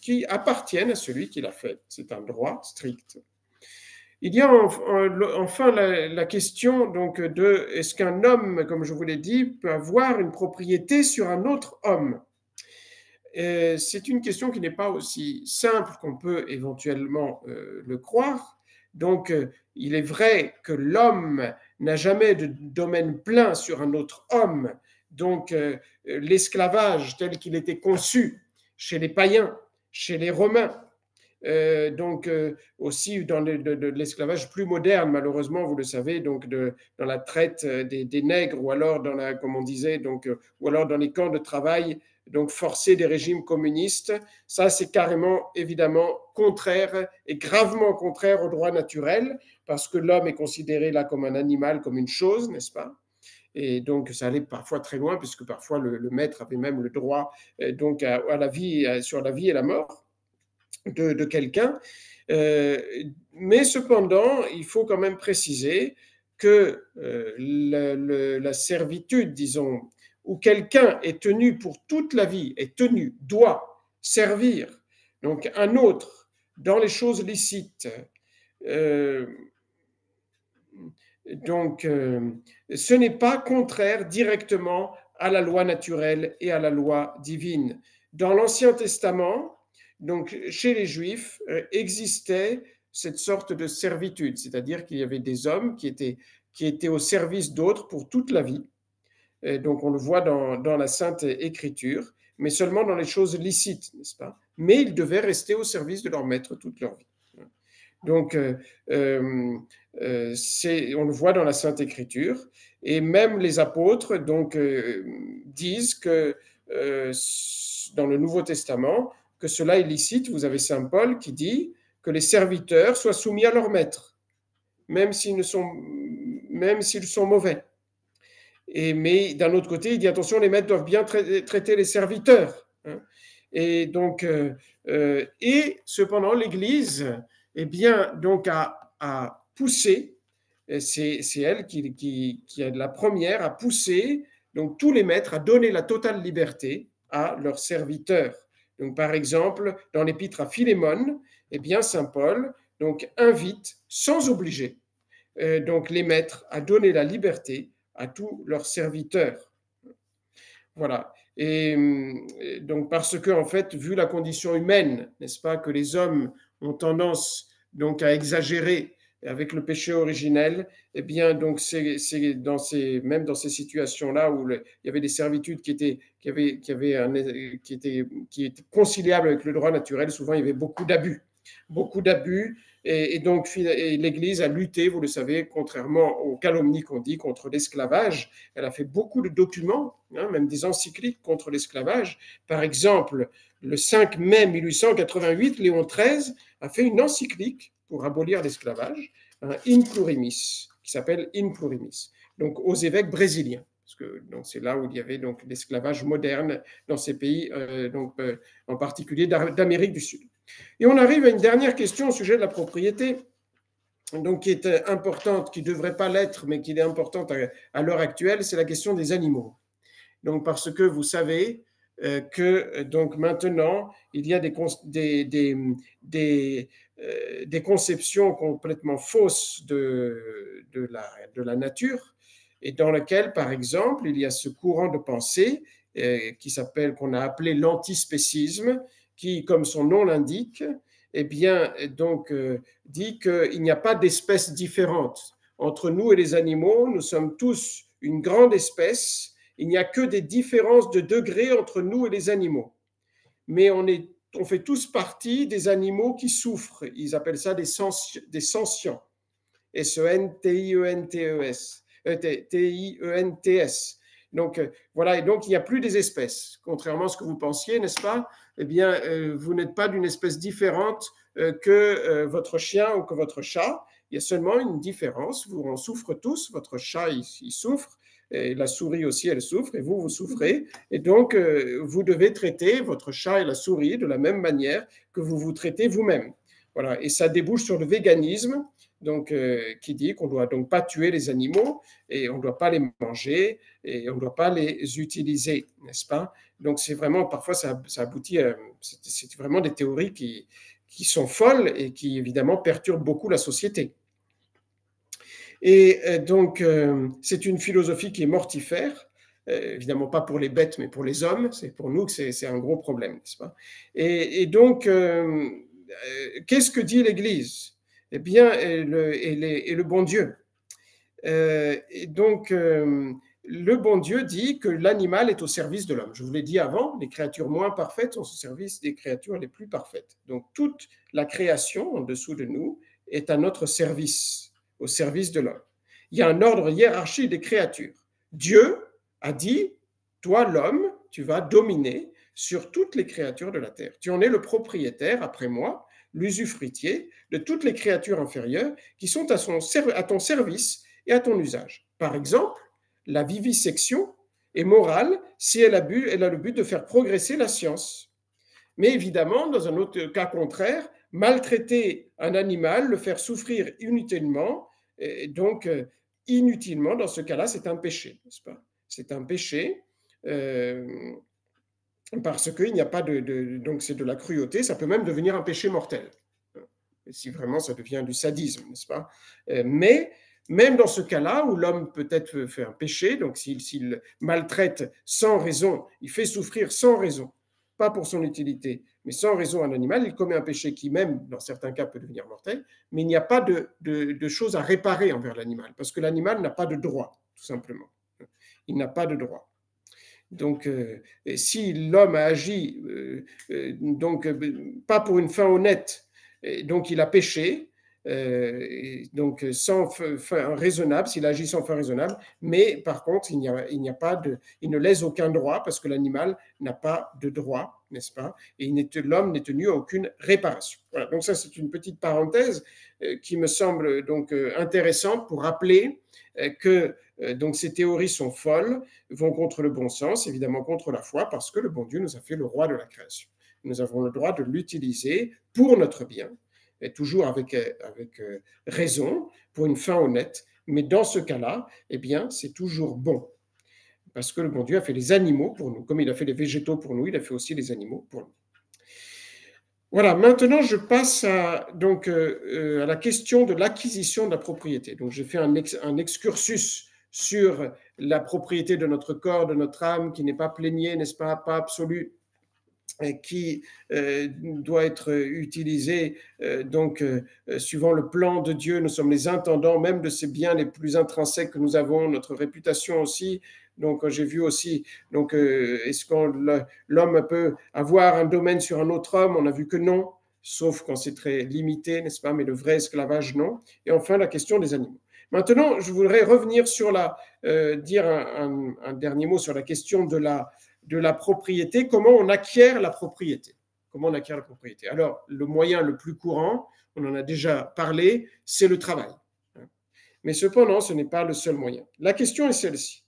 qui appartiennent à celui qui l'a fait. C'est un droit strict. Il y a enfin la question donc de est-ce qu'un homme, comme je vous l'ai dit, peut avoir une propriété sur un autre homme? C'est une question qui n'est pas aussi simple qu'on peut éventuellement le croire. Donc, il est vrai que l'homme n'a jamais de domaine plein sur un autre homme. Donc, l'esclavage tel qu'il était conçu chez les païens, chez les Romains, aussi dans de l'esclavage plus moderne, malheureusement, vous le savez, dans la traite des nègres, ou alors comme on disait, ou alors dans les camps de travail, donc forcés des régimes communistes. Ça, c'est carrément, évidemment, contraire et gravement contraire au droit naturel, parce que l'homme est considéré là comme un animal, comme une chose, n'est-ce pas? Et donc, ça allait parfois très loin, puisque parfois le maître avait même le droit à la vie, sur la vie et la mort de quelqu'un. Mais cependant, il faut quand même préciser que la servitude, disons, où quelqu'un est tenu pour toute la vie, est tenu, doit servir donc un autre dans les choses licites, euh, ce n'est pas contraire directement à la loi naturelle et à la loi divine. Dans l'Ancien Testament, donc chez les Juifs, existait cette sorte de servitude, c'est-à-dire qu'il y avait des hommes qui étaient au service d'autres pour toute la vie. Et donc on le voit dans la Sainte Écriture, mais seulement dans les choses licites, n'est-ce pas? Mais ils devaient rester au service de leur maître toute leur vie. Donc, on le voit dans la Sainte Écriture, et même les apôtres disent que dans le Nouveau Testament, que cela est licite. Vous avez Saint Paul qui dit que les serviteurs soient soumis à leur maître, même s'ils sont mauvais. Mais d'un autre côté, il dit attention, les maîtres doivent bien traiter les serviteurs. Hein. Et cependant, l'Église, a poussé, c'est elle qui est la première à pousser donc tous les maîtres à donner la totale liberté à leurs serviteurs. Donc, par exemple, dans l'épître à Philémon, saint Paul invite sans obliger les maîtres à donner la liberté à tous leurs serviteurs. Voilà. Et donc, parce que, en fait, vu la condition humaine, n'est-ce pas, que les hommes ont tendance à exagérer avec le péché originel, même dans ces situations-là où il y avait des servitudes qui étaient conciliables avec le droit naturel, souvent il y avait beaucoup d'abus, et l'Église a lutté, vous le savez, contrairement aux calomnies qu'on dit contre l'esclavage. Elle a fait beaucoup de documents, même des encycliques contre l'esclavage. Par exemple, le 5 mai 1888, Léon XIII a fait une encyclique pour abolir l'esclavage, In Plurimis, qui s'appelle In Plurimis, donc aux évêques brésiliens. Parce que c'est là où il y avait l'esclavage moderne dans ces pays, en particulier d'Amérique du Sud. Et on arrive à une dernière question au sujet de la propriété, qui est importante, qui ne devrait pas l'être, mais qui est importante à l'heure actuelle, c'est la question des animaux. Donc, parce que vous savez que maintenant, il y a des conceptions complètement fausses de la nature, et dans lequel, par exemple, il y a ce courant de pensée qu'on a appelé l'antispécisme, qui, comme son nom l'indique, dit qu'il n'y a pas d'espèces différentes. Entre nous et les animaux, nous sommes tous une grande espèce. Il n'y a que des différences de degrés entre nous et les animaux. Mais on fait tous partie des animaux qui souffrent. Ils appellent ça des sentients. S-E-N-T-I-E-N-T-E-S. T-I-E-N-T-S. Donc, voilà, et donc il n'y a plus des espèces. Contrairement à ce que vous pensiez, n'est-ce pas? Vous n'êtes pas d'une espèce différente que votre chien ou que votre chat. Il y a seulement une différence. Vous en souffrez tous. Votre chat, il souffre. Et la souris aussi, elle souffre. Et vous souffrez. Et donc, vous devez traiter votre chat et la souris de la même manière que vous vous traitez vous-même. Voilà. Et ça débouche sur le véganisme, qui dit qu'on ne doit donc pas tuer les animaux et on ne doit pas les manger et on ne doit pas les utiliser, n'est-ce pas? Donc c'est vraiment, parfois ça aboutit à, c'est vraiment des théories qui sont folles et qui évidemment perturbent beaucoup la société. Et c'est une philosophie qui est mortifère, évidemment pas pour les bêtes, mais pour les hommes. C'est pour nous que c'est un gros problème, n'est-ce pas? Et donc, qu'est-ce que dit l'Église? Eh bien, et le bon Dieu. Et donc, le bon Dieu dit que l'animal est au service de l'homme. Je vous l'ai dit avant, les créatures moins parfaites sont au service des créatures les plus parfaites. Donc, toute la création en dessous de nous est à notre service, au service de l'homme. Il y a un ordre hiérarchique des créatures. Dieu a dit, toi l'homme, tu vas dominer sur toutes les créatures de la terre. Tu en es le propriétaire, après moi, l'usufruitier de toutes les créatures inférieures qui sont à ton service et à ton usage. Par exemple, la vivisection est morale si elle a le but de faire progresser la science. Mais évidemment, dans un autre cas contraire, maltraiter un animal, le faire souffrir inutilement, donc inutilement, dans ce cas-là, c'est un péché, n'est-ce pas? C'est un péché parce qu'il n'y a pas donc c'est de la cruauté, ça peut même devenir un péché mortel. Si vraiment ça devient du sadisme, n'est-ce pas? Mais même dans ce cas-là, où l'homme peut-être fait un péché, donc s'il maltraite sans raison, il fait souffrir sans raison, pas pour son utilité, mais sans raison un animal, il commet un péché qui même, dans certains cas, peut devenir mortel, mais il n'y a pas de choses à réparer envers l'animal, parce que l'animal n'a pas de droit, tout simplement. Il n'a pas de droit. Donc, si l'homme a agi donc pas pour une fin honnête, donc il a péché, donc sans fin raisonnable, s'il agit sans fin raisonnable, mais par contre, il ne laisse aucun droit parce que l'animal n'a pas de droit, n'est-ce pas? Et l'homme n'est tenu à aucune réparation. Voilà, donc ça c'est une petite parenthèse qui me semble donc intéressante pour rappeler que donc ces théories sont folles, vont contre le bon sens, évidemment contre la foi, parce que le bon Dieu nous a fait le roi de la création. Nous avons le droit de l'utiliser pour notre bien, et toujours avec raison, pour une fin honnête, mais dans ce cas-là, eh bien, c'est toujours bon. Parce que le bon Dieu a fait les animaux pour nous. Comme il a fait les végétaux pour nous, il a fait aussi les animaux pour nous. Voilà, maintenant je passe à la question de l'acquisition de la propriété. Donc j'ai fait un excursus sur la propriété de notre corps, de notre âme, qui n'est pas plénier, n'est-ce pas, pas absolu, qui doit être utilisé suivant le plan de Dieu. Nous sommes les intendants même de ces biens les plus intrinsèques que nous avons, notre réputation aussi. Donc j'ai vu aussi, est-ce que l'homme peut avoir un domaine sur un autre homme? On a vu que non, sauf quand c'est très limité, n'est-ce pas? Mais le vrai esclavage, non. Et enfin, la question des animaux. Maintenant, je voudrais revenir sur dire un dernier mot sur la question de la propriété, comment on acquiert la propriété. Comment on acquiert la propriété? Alors, le moyen le plus courant, on en a déjà parlé, c'est le travail. Mais cependant, ce n'est pas le seul moyen. La question est celle-ci.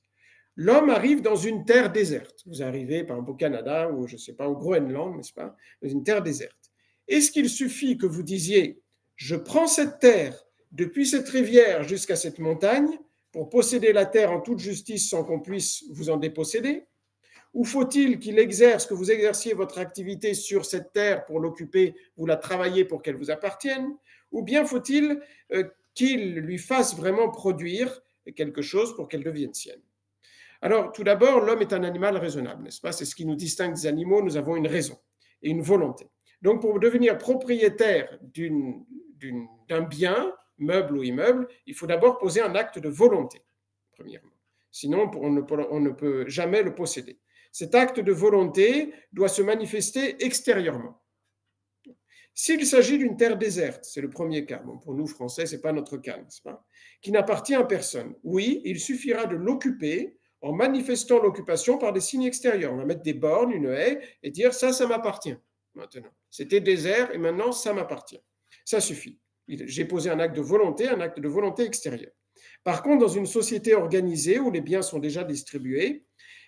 L'homme arrive dans une terre déserte. Vous arrivez, par exemple, au Canada ou, je ne sais pas, au Groenland, n'est-ce pas, dans une terre déserte. Est-ce qu'il suffit que vous disiez, je prends cette terre depuis cette rivière jusqu'à cette montagne pour posséder la terre en toute justice sans qu'on puisse vous en déposséder? Ou faut-il que vous exerciez votre activité sur cette terre pour l'occuper, vous la travaillez pour qu'elle vous appartienne? Ou bien faut-il qu'il lui fasse vraiment produire quelque chose pour qu'elle devienne sienne? Alors, tout d'abord, l'homme est un animal raisonnable, n'est-ce pas? C'est ce qui nous distingue des animaux, nous avons une raison et une volonté. Donc, pour devenir propriétaire d'un bien, meuble ou immeuble, il faut d'abord poser un acte de volonté, premièrement. Sinon, on ne peut jamais le posséder. Cet acte de volonté doit se manifester extérieurement. S'il s'agit d'une terre déserte, c'est le premier cas, bon, pour nous Français, ce n'est pas notre cas, n'est-ce pas, qui n'appartient à personne, oui, il suffira de l'occuper en manifestant l'occupation par des signes extérieurs. On va mettre des bornes, une haie, et dire ça m'appartient maintenant. C'était désert et maintenant ça m'appartient. Ça suffit. J'ai posé un acte de volonté extérieure. Par contre, dans une société organisée où les biens sont déjà distribués,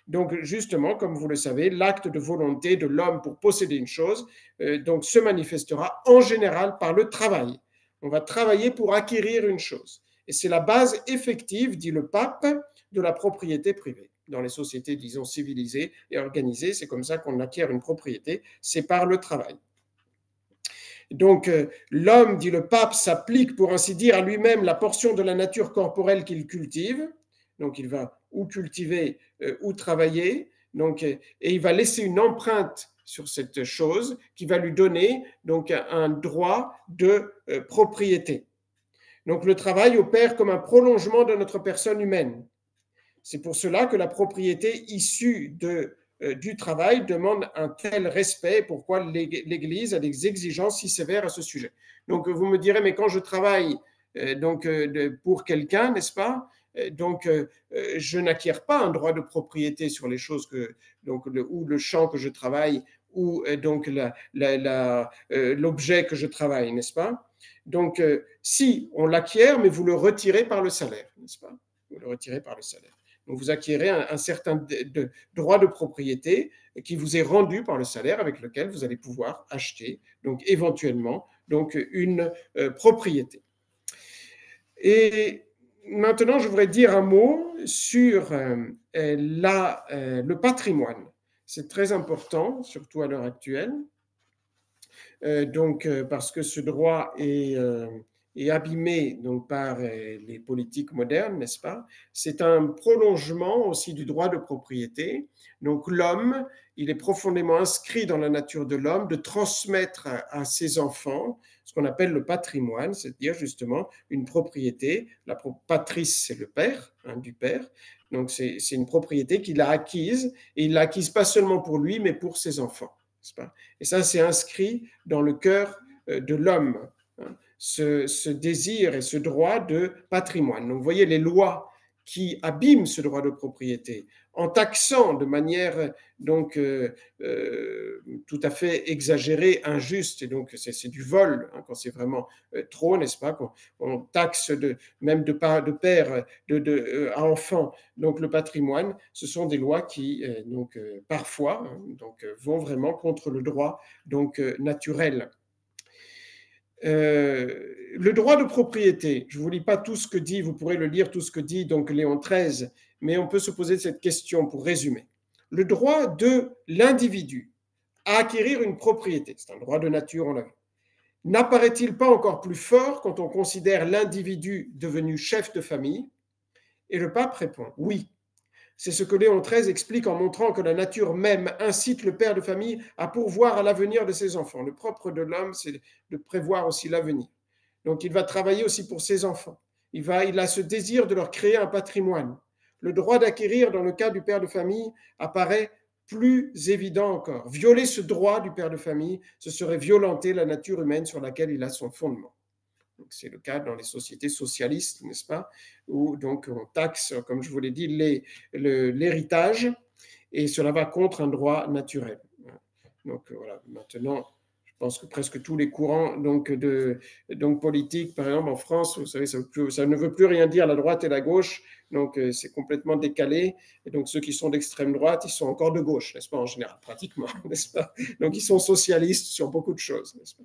donc justement, comme vous le savez, l'acte de volonté de l'homme pour posséder une chose donc se manifestera en général par le travail. On va travailler pour acquérir une chose. Et c'est la base effective, dit le pape, de la propriété privée. Dans les sociétés, disons, civilisées et organisées, c'est comme ça qu'on acquiert une propriété, c'est par le travail. Donc, l'homme, dit le pape, s'applique pour ainsi dire à lui-même la portion de la nature corporelle qu'il cultive. Donc, il va ou cultiver ou travailler. Donc, et il va laisser une empreinte sur cette chose qui va lui donner donc un droit de propriété. Donc le travail opère comme un prolongement de notre personne humaine. C'est pour cela que la propriété issue du travail demande un tel respect, pourquoi l'Église a des exigences si sévères à ce sujet. Donc vous me direz, mais quand je travaille pour quelqu'un, n'est-ce pas, je n'acquiers pas un droit de propriété sur les choses ou le champ que je travaille ou l'objet que je travaille, n'est-ce pas? Donc, si on l'acquiert, mais vous le retirez par le salaire, n'est-ce pas? Vous le retirez par le salaire. Donc, vous acquérez un certain droit de propriété qui vous est rendu par le salaire avec lequel vous allez pouvoir acheter, donc éventuellement, donc une propriété. Et maintenant, je voudrais dire un mot sur le patrimoine. C'est très important, surtout à l'heure actuelle. Parce que ce droit est abîmé donc, par les politiques modernes, n'est-ce pas? C'est un prolongement aussi du droit de propriété. Donc l'homme, il est profondément inscrit dans la nature de l'homme de transmettre à ses enfants ce qu'on appelle le patrimoine, c'est-à-dire justement une propriété. La patrice, c'est le père, du père. Donc c'est une propriété qu'il a acquise, et il l'a acquise pas seulement pour lui, mais pour ses enfants. Et ça, c'est inscrit dans le cœur de l'homme, hein, ce désir et ce droit de patrimoine. Donc, vous voyez les lois qui abîment ce droit de propriété en taxant de manière tout à fait exagérée, injuste, et donc c'est du vol quand c'est vraiment trop, n'est-ce pas, qu'on taxe même de père à enfant, donc le patrimoine. Ce sont des lois qui parfois vont vraiment contre le droit naturel. Le droit de propriété, je ne vous lis pas tout ce que dit, vous pourrez le lire, tout ce que dit donc Léon XIII, mais on peut se poser cette question pour résumer. Le droit de l'individu à acquérir une propriété, c'est un droit de nature, on l'a vu, n'apparaît-il pas encore plus fort quand on considère l'individu devenu chef de famille? Et le pape répond oui. C'est ce que Léon XIII explique en montrant que la nature même incite le père de famille à pourvoir à l'avenir de ses enfants. Le propre de l'homme, c'est de prévoir aussi l'avenir. Donc il va travailler aussi pour ses enfants. Il a ce désir de leur créer un patrimoine. Le droit d'acquérir, dans le cas du père de famille, apparaît plus évident encore. Violer ce droit du père de famille, ce serait violenter la nature humaine sur laquelle il a son fondement. C'est le cas dans les sociétés socialistes, n'est-ce pas, où donc on taxe, comme je vous l'ai dit, l'héritage, et cela va contre un droit naturel. Donc voilà, maintenant, je pense que presque tous les courants politiques, par exemple en France, vous savez, ça ne veut plus rien dire la droite et la gauche, donc c'est complètement décalé, et donc ceux qui sont d'extrême droite, ils sont encore de gauche, n'est-ce pas, en général, pratiquement, n'est-ce pas? Donc ils sont socialistes sur beaucoup de choses, n'est-ce pas?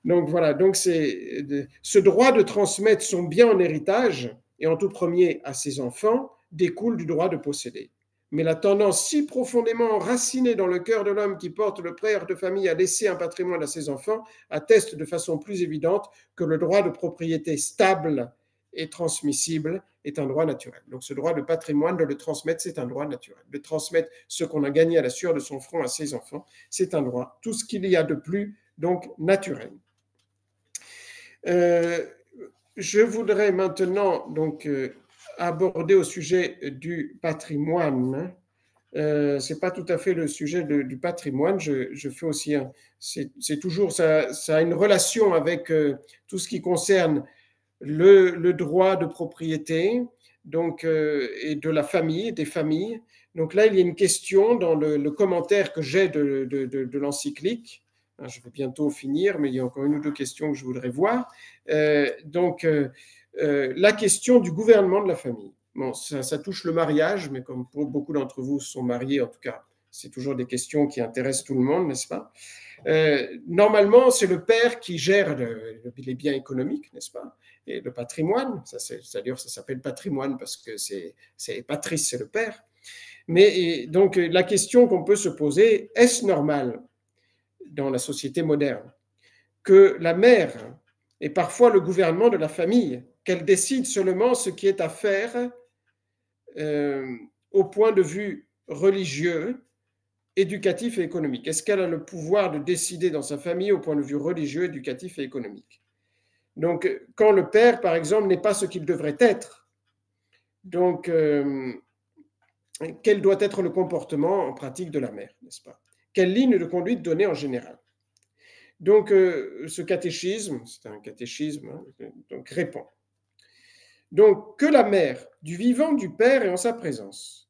Donc voilà, donc ce droit de transmettre son bien en héritage, et en tout premier à ses enfants, découle du droit de posséder. Mais la tendance si profondément enracinée dans le cœur de l'homme qui porte le père de famille à laisser un patrimoine à ses enfants atteste de façon plus évidente que le droit de propriété stable et transmissible est un droit naturel. Donc ce droit de patrimoine, de le transmettre, c'est un droit naturel. De transmettre ce qu'on a gagné à la sueur de son front à ses enfants, c'est un droit. Tout ce qu'il y a de plus, donc, naturel. Je voudrais maintenant aborder au sujet du patrimoine. C'est pas tout à fait le sujet du patrimoine. Je fais aussi c'est toujours ça a une relation avec tout ce qui concerne le droit de propriété, et de la famille, des familles. Donc là, il y a une question dans le commentaire que j'ai de l'encyclique. Je vais bientôt finir, mais il y a encore une ou deux questions que je voudrais voir. La question du gouvernement de la famille. Bon, ça touche le mariage, mais comme pour beaucoup d'entre vous sont mariés, en tout cas, c'est toujours des questions qui intéressent tout le monde, n'est-ce pas? Normalement, c'est le père qui gère les biens économiques, n'est-ce pas? Et le patrimoine, c'est-à-dire ça s'appelle patrimoine parce que c'est Patrice, c'est le père. Mais donc la question qu'on peut se poser, est-ce normal dans la société moderne que la mère et parfois le gouvernement de la famille, qu'elle décide seulement ce qui est à faire au point de vue religieux, éducatif et économique? Est-ce qu'elle a le pouvoir de décider dans sa famille au point de vue religieux, éducatif et économique? Donc, quand le père, par exemple, n'est pas ce qu'il devrait être, donc, quel doit être le comportement en pratique de la mère, n'est-ce pas? Quelle ligne de conduite donner en général? Donc, ce catéchisme, c'est un catéchisme, hein, donc répond. Donc, que la mère, du vivant du père et en sa présence,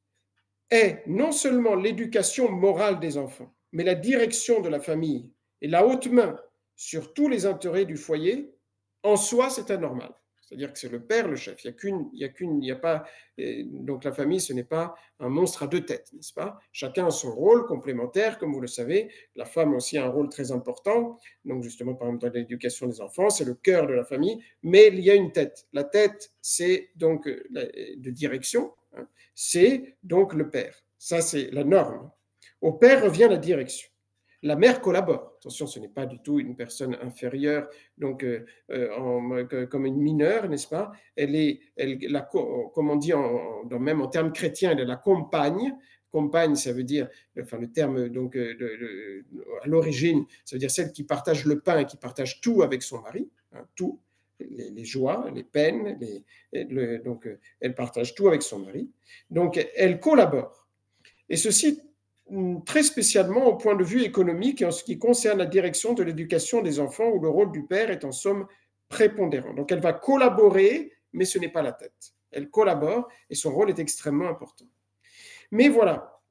est non seulement l'éducation morale des enfants, mais la direction de la famille et la haute main sur tous les intérêts du foyer, en soi, c'est anormal. C'est-à-dire que c'est le père le chef. Il n'y a pas. Donc la famille, ce n'est pas un monstre à deux têtes, n'est-ce pas? Chacun a son rôle complémentaire, comme vous le savez. La femme aussi a un rôle très important. Donc justement, par exemple, dans l'éducation des enfants, c'est le cœur de la famille, mais il y a une tête. La tête, c'est donc de direction, hein, c'est donc le père. Ça, c'est la norme. Au père revient la direction. La mère collabore. Attention, ce n'est pas du tout une personne inférieure, donc comme une mineure, n'est-ce pas? Comme on dit, même en termes chrétiens, elle est la compagne. Compagne, ça veut dire, enfin le terme donc à l'origine, ça veut dire celle qui partage le pain et qui partage tout avec son mari, hein, tout, les joies, les peines, donc elle partage tout avec son mari. Donc elle collabore. Et ceci très spécialement au point de vue économique et en ce qui concerne la direction de l'éducation des enfants où le rôle du père est en somme prépondérant. Donc elle va collaborer, mais ce n'est pas la tête. Elle collabore et son rôle est extrêmement important. Mais voilà.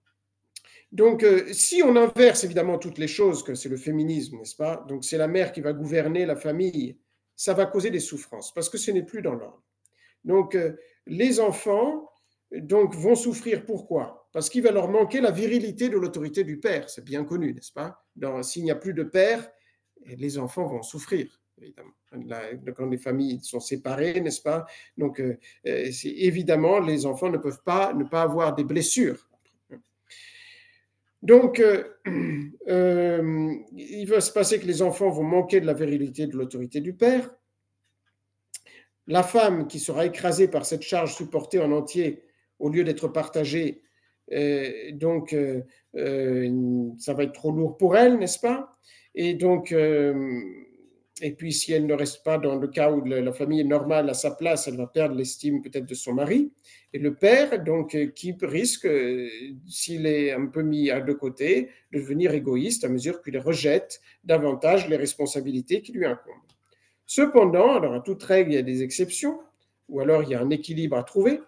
Donc si on inverse évidemment toutes les choses, que c'est le féminisme, n'est-ce pas? Donc c'est la mère qui va gouverner la famille, ça va causer des souffrances parce que ce n'est plus dans l'ordre. Donc, les enfants donc, vont souffrir. Pourquoi? Parce qu'il va leur manquer la virilité de l'autorité du père. C'est bien connu, n'est-ce pas? S'il n'y a plus de père, les enfants vont souffrir, évidemment. Quand les familles sont séparées, n'est-ce pas? Donc, évidemment, les enfants ne peuvent pas ne pas avoir des blessures. Donc, il va se passer que les enfants vont manquer de la virilité de l'autorité du père. La femme qui sera écrasée par cette charge supportée en entier au lieu d'être partagée, donc ça va être trop lourd pour elle, n'est-ce pas? Et donc, et puis si elle ne reste pas dans le cas où la famille est normale à sa place, elle va perdre l'estime peut-être de son mari. Et le père, donc, qui risque, s'il est un peu mis de côté, de devenir égoïste à mesure qu'il rejette davantage les responsabilités qui lui incombent. Cependant, alors à toute règle, il y a des exceptions, ou alors il y a un équilibre à trouver.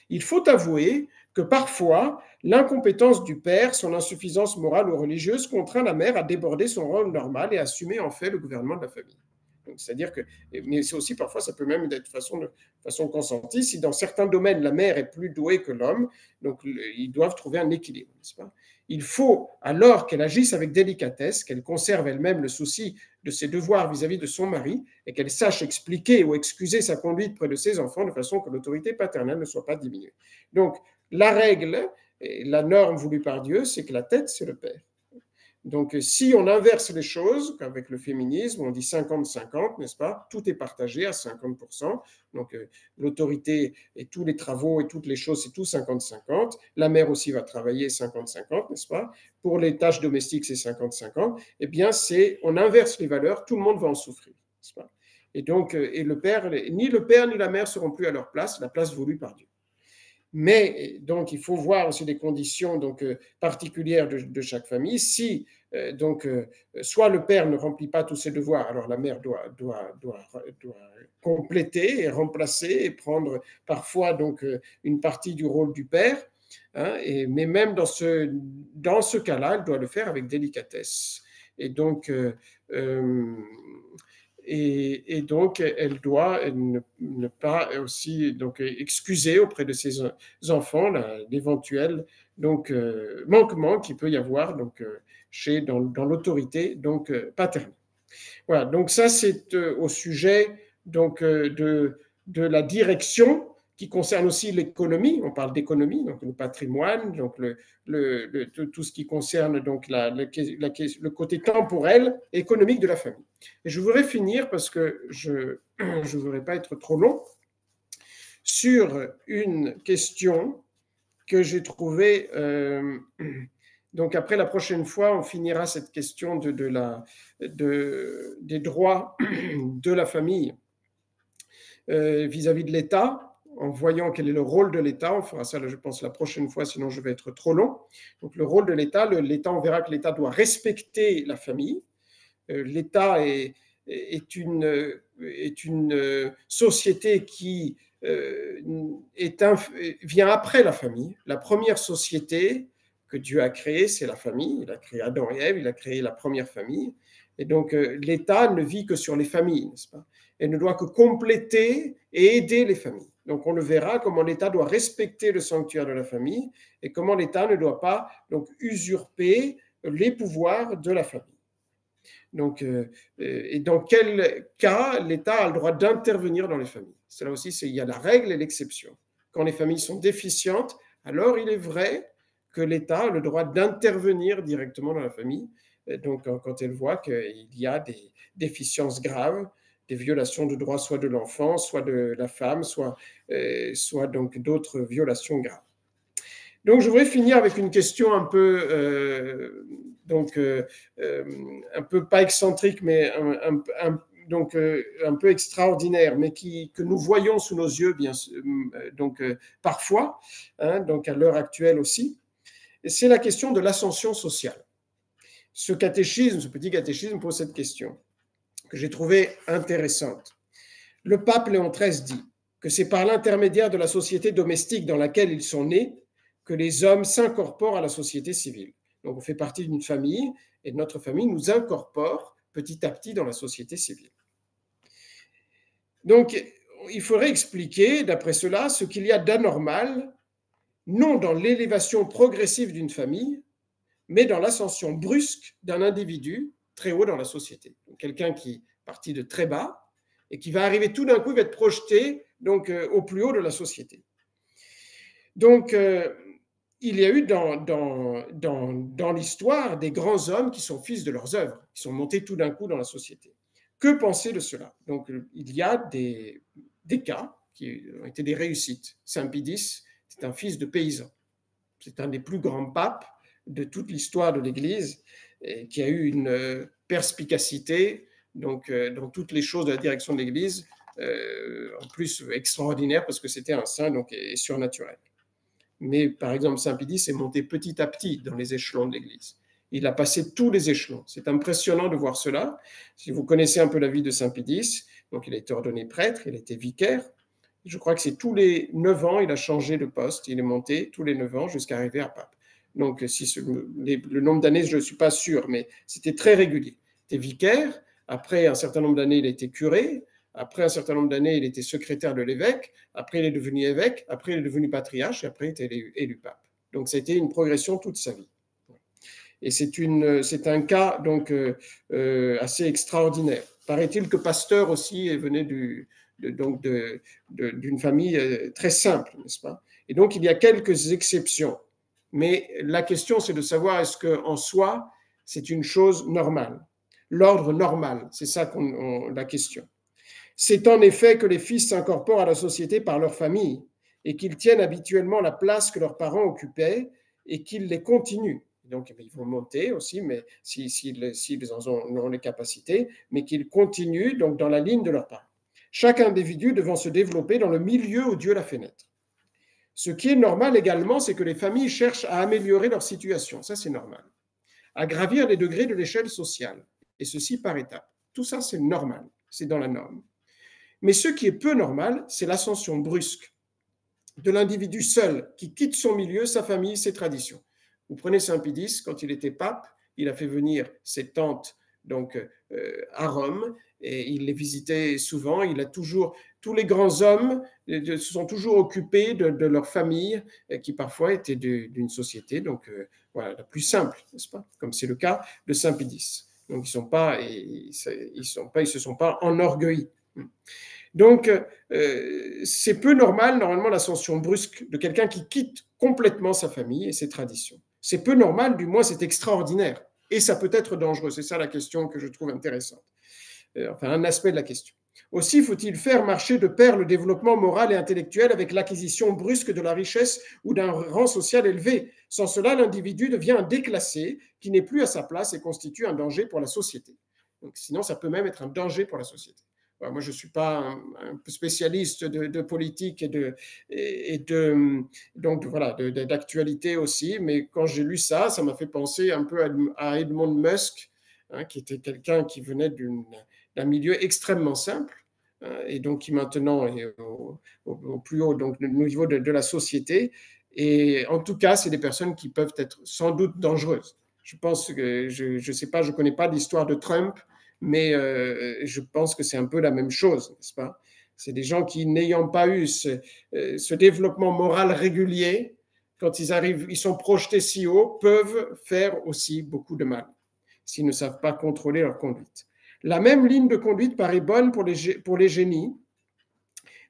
Il faut avouer que parfois, l'incompétence du père, son insuffisance morale ou religieuse contraint la mère à déborder son rôle normal et à assumer en fait le gouvernement de la famille. C'est-à-dire que, mais c'est aussi parfois, ça peut même être de façon consentie. Si dans certains domaines la mère est plus douée que l'homme, donc ils doivent trouver un équilibre, n'est-ce pas? Il faut alors qu'elle agisse avec délicatesse, qu'elle conserve elle-même le souci de ses devoirs vis-à-vis de son mari et qu'elle sache expliquer ou excuser sa conduite près de ses enfants de façon que l'autorité paternelle ne soit pas diminuée. Donc, la règle, et la norme voulue par Dieu, c'est que la tête, c'est le père. Donc, si on inverse les choses, avec le féminisme, on dit 50-50, n'est-ce pas? Tout est partagé à 50%. Donc, l'autorité et tous les travaux et toutes les choses, c'est tout 50-50. La mère aussi va travailler 50-50, n'est-ce pas? Pour les tâches domestiques, c'est 50-50. Eh bien, on inverse les valeurs, tout le monde va en souffrir, n'est-ce pas? Et donc, ni le père ni la mère seront plus à leur place, la place voulue par Dieu. Mais donc, il faut voir aussi les conditions donc, particulières de chaque famille. Si donc, soit le père ne remplit pas tous ses devoirs, alors la mère doit compléter et remplacer et prendre parfois donc, une partie du rôle du père. Hein, mais même dans ce cas-là, elle doit le faire avec délicatesse. Et donc, et donc, elle doit ne pas aussi donc, excuser auprès de ses enfants l'éventuel donc, manquement qu'il peut y avoir donc, dans l'autorité donc, paternelle. Voilà, donc ça c'est au sujet donc, de la direction qui concerne aussi l'économie. On parle d'économie, donc le patrimoine, donc tout ce qui concerne donc le côté temporel et économique de la famille. Et je voudrais finir, parce que je ne voudrais pas être trop long, sur une question que j'ai trouvée. Donc après, la prochaine fois, on finira cette question des droits de la famille vis-à-vis de l'État, en voyant quel est le rôle de l'État. On fera ça, je pense, la prochaine fois, sinon je vais être trop long. Donc le rôle de l'État, on verra que l'État doit respecter la famille. L'État est une société qui vient après la famille. La première société que Dieu a créée, c'est la famille. Il a créé Adam et Ève, il a créé la première famille. Et donc, l'État ne vit que sur les familles, n'est-ce pas? Et ne doit que compléter et aider les familles. Donc, on le verra comment l'État doit respecter le sanctuaire de la famille et comment l'État ne doit pas donc usurper les pouvoirs de la famille. Donc, et dans quel cas l'État a le droit d'intervenir dans les familles? Cela aussi, il y a la règle et l'exception. Quand les familles sont déficientes, alors il est vrai que l'État a le droit d'intervenir directement dans la famille. Donc, quand elle voit qu'il y a des déficiences graves, des violations de droits, soit de l'enfant, soit de la femme, soit donc d'autres violations graves. Donc, je voudrais finir avec une question un peu, un peu pas excentrique, mais un peu extraordinaire, mais que nous voyons sous nos yeux, parfois, hein, donc à l'heure actuelle aussi. Et c'est la question de l'ascension sociale. Ce petit catéchisme pose cette question, que j'ai trouvée intéressante. Le pape Léon XIII dit que c'est par l'intermédiaire de la société domestique dans laquelle ils sont nés que les hommes s'incorporent à la société civile. Donc on fait partie d'une famille et notre famille nous incorpore petit à petit dans la société civile. Donc il faudrait expliquer, d'après cela, ce qu'il y a d'anormal, non dans l'élévation progressive d'une famille, mais dans l'ascension brusque d'un individu très haut dans la société. Donc, quelqu'un qui est parti de très bas et qui va arriver tout d'un coup, il va être projeté donc, au plus haut de la société. Donc, il y a eu dans l'histoire des grands hommes qui sont fils de leurs œuvres, qui sont montés tout d'un coup dans la société. Que penser de cela? Donc, il y a des cas qui ont été des réussites. Saint Pie X, c'est un fils de paysan. C'est un des plus grands papes de toute l'histoire de l'Église, qui a eu une perspicacité donc, dans toutes les choses de la direction de l'Église, en plus extraordinaire parce que c'était un saint donc, et surnaturel. Mais par exemple, Saint Pie X est monté petit à petit dans les échelons de l'Église. Il a passé tous les échelons. C'est impressionnant de voir cela. Si vous connaissez un peu la vie de Saint Pie X, donc il a été ordonné prêtre, il a été vicaire. Je crois que c'est tous les 9 ans, il a changé de poste. Il est monté tous les 9 ans jusqu'à arriver à pape. Donc, le nombre d'années, je ne suis pas sûr, mais c'était très régulier. Il était vicaire. Après un certain nombre d'années, il a été curé. Après un certain nombre d'années, il était secrétaire de l'évêque. Après, il est devenu évêque. Après, il est devenu patriarche. Et après, il était élu pape. Donc, ça a été une progression toute sa vie. Et c'est un cas donc assez extraordinaire. Paraît-il que Pasteur aussi venait d'une famille très simple, n'est-ce pas? Et donc, il y a quelques exceptions. Mais la question, c'est de savoir est-ce qu'en soi, c'est une chose normale. L'ordre normal, c'est ça la question. C'est en effet que les fils s'incorporent à la société par leur famille et qu'ils tiennent habituellement la place que leurs parents occupaient et qu'ils les continuent. Donc, ils vont monter aussi, mais s'ils en ont les capacités, mais qu'ils continuent donc dans la ligne de leurs parents. Chaque individu devant se développer dans le milieu où Dieu l'a fait naître. Ce qui est normal également, c'est que les familles cherchent à améliorer leur situation. Ça, c'est normal. À gravir les degrés de l'échelle sociale. Et ceci par étapes. Tout ça, c'est normal. C'est dans la norme. Mais ce qui est peu normal, c'est l'ascension brusque de l'individu seul qui quitte son milieu, sa famille, ses traditions. Vous prenez Saint Pie X, quand il était pape, il a fait venir ses tantes donc, à Rome et il les visitait souvent. Il a toujours, tous les grands hommes se sont toujours occupés de leur famille qui parfois était d'une société donc, voilà, la plus simple, n'est-ce pas? Comme c'est le cas de Saint Pie X. Donc ils se sont pas enorgueillis. Donc, c'est peu normal, normalement, l'ascension brusque de quelqu'un qui quitte complètement sa famille et ses traditions. C'est peu normal, du moins c'est extraordinaire. Et ça peut être dangereux. C'est ça la question que je trouve intéressante. Enfin, un aspect de la question. Aussi, faut-il faire marcher de pair le développement moral et intellectuel avec l'acquisition brusque de la richesse ou d'un rang social élevé. Sans cela, l'individu devient un déclassé qui n'est plus à sa place et constitue un danger pour la société. Donc, sinon, ça peut même être un danger pour la société. Moi, je ne suis pas un spécialiste de politique et donc voilà, d'actualité aussi, mais quand j'ai lu ça, ça m'a fait penser un peu à Edmund Musk, hein, qui était quelqu'un qui venait d'un milieu extrêmement simple, et donc qui maintenant est au plus haut donc, niveau de la société. Et en tout cas, c'est des personnes qui peuvent être sans doute dangereuses. Je pense que, je ne sais pas, je ne connais pas l'histoire de Trump, mais je pense que c'est un peu la même chose, n'est-ce pas? C'est des gens qui, n'ayant pas eu ce développement moral régulier, quand ils arrivent, ils sont projetés si haut, peuvent faire aussi beaucoup de mal s'ils ne savent pas contrôler leur conduite. La même ligne de conduite paraît bonne pour les génies,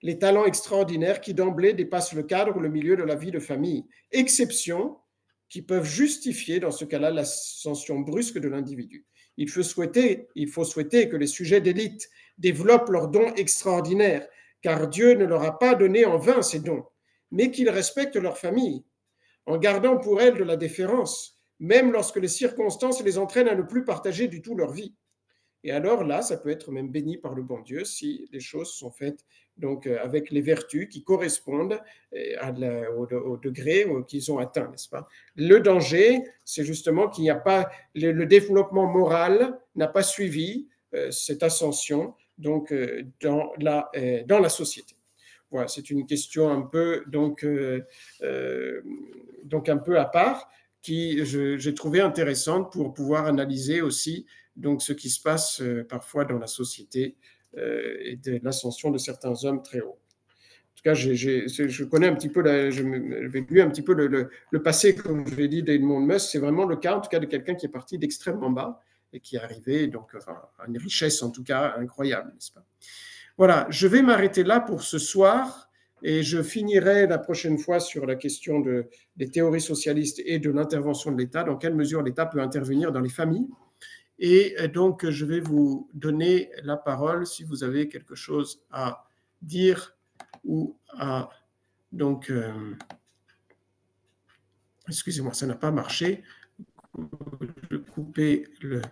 les talents extraordinaires qui d'emblée dépassent le cadre ou le milieu de la vie de famille. Exceptions qui peuvent justifier dans ce cas-là l'ascension brusque de l'individu. Il faut souhaiter que les sujets d'élite développent leurs dons extraordinaires, car Dieu ne leur a pas donné en vain ces dons, mais qu'ils respectent leur famille, en gardant pour elles de la déférence, même lorsque les circonstances les entraînent à ne plus partager du tout leur vie. Et alors là, ça peut être même béni par le bon Dieu si les choses sont faites donc avec les vertus qui correspondent au degré qu'ils ont atteint, n'est-ce pas? Le danger, c'est justement qu'il n'y a pas le développement moral n'a pas suivi cette ascension donc dans la société. Voilà, c'est une question un peu donc un peu à part qui j'ai trouvé intéressante pour pouvoir analyser aussi donc ce qui se passe parfois dans la société et de l'ascension de certains hommes très hauts. En tout cas, je connais un petit peu, j'avais lu un petit peu le passé, comme je l'ai dit, d'Edmond Musk. C'est vraiment le cas, en tout cas, de quelqu'un qui est parti d'extrêmement bas et qui est arrivé donc à une richesse, en tout cas, incroyable, n'est-ce pas? Voilà, je vais m'arrêter là pour ce soir et je finirai la prochaine fois sur la question des théories socialistes et de l'intervention de l'État, dans quelle mesure l'État peut intervenir dans les familles. Et donc, je vais vous donner la parole si vous avez quelque chose à dire ou à... Donc, excusez-moi, ça n'a pas marché. Je vais couper le...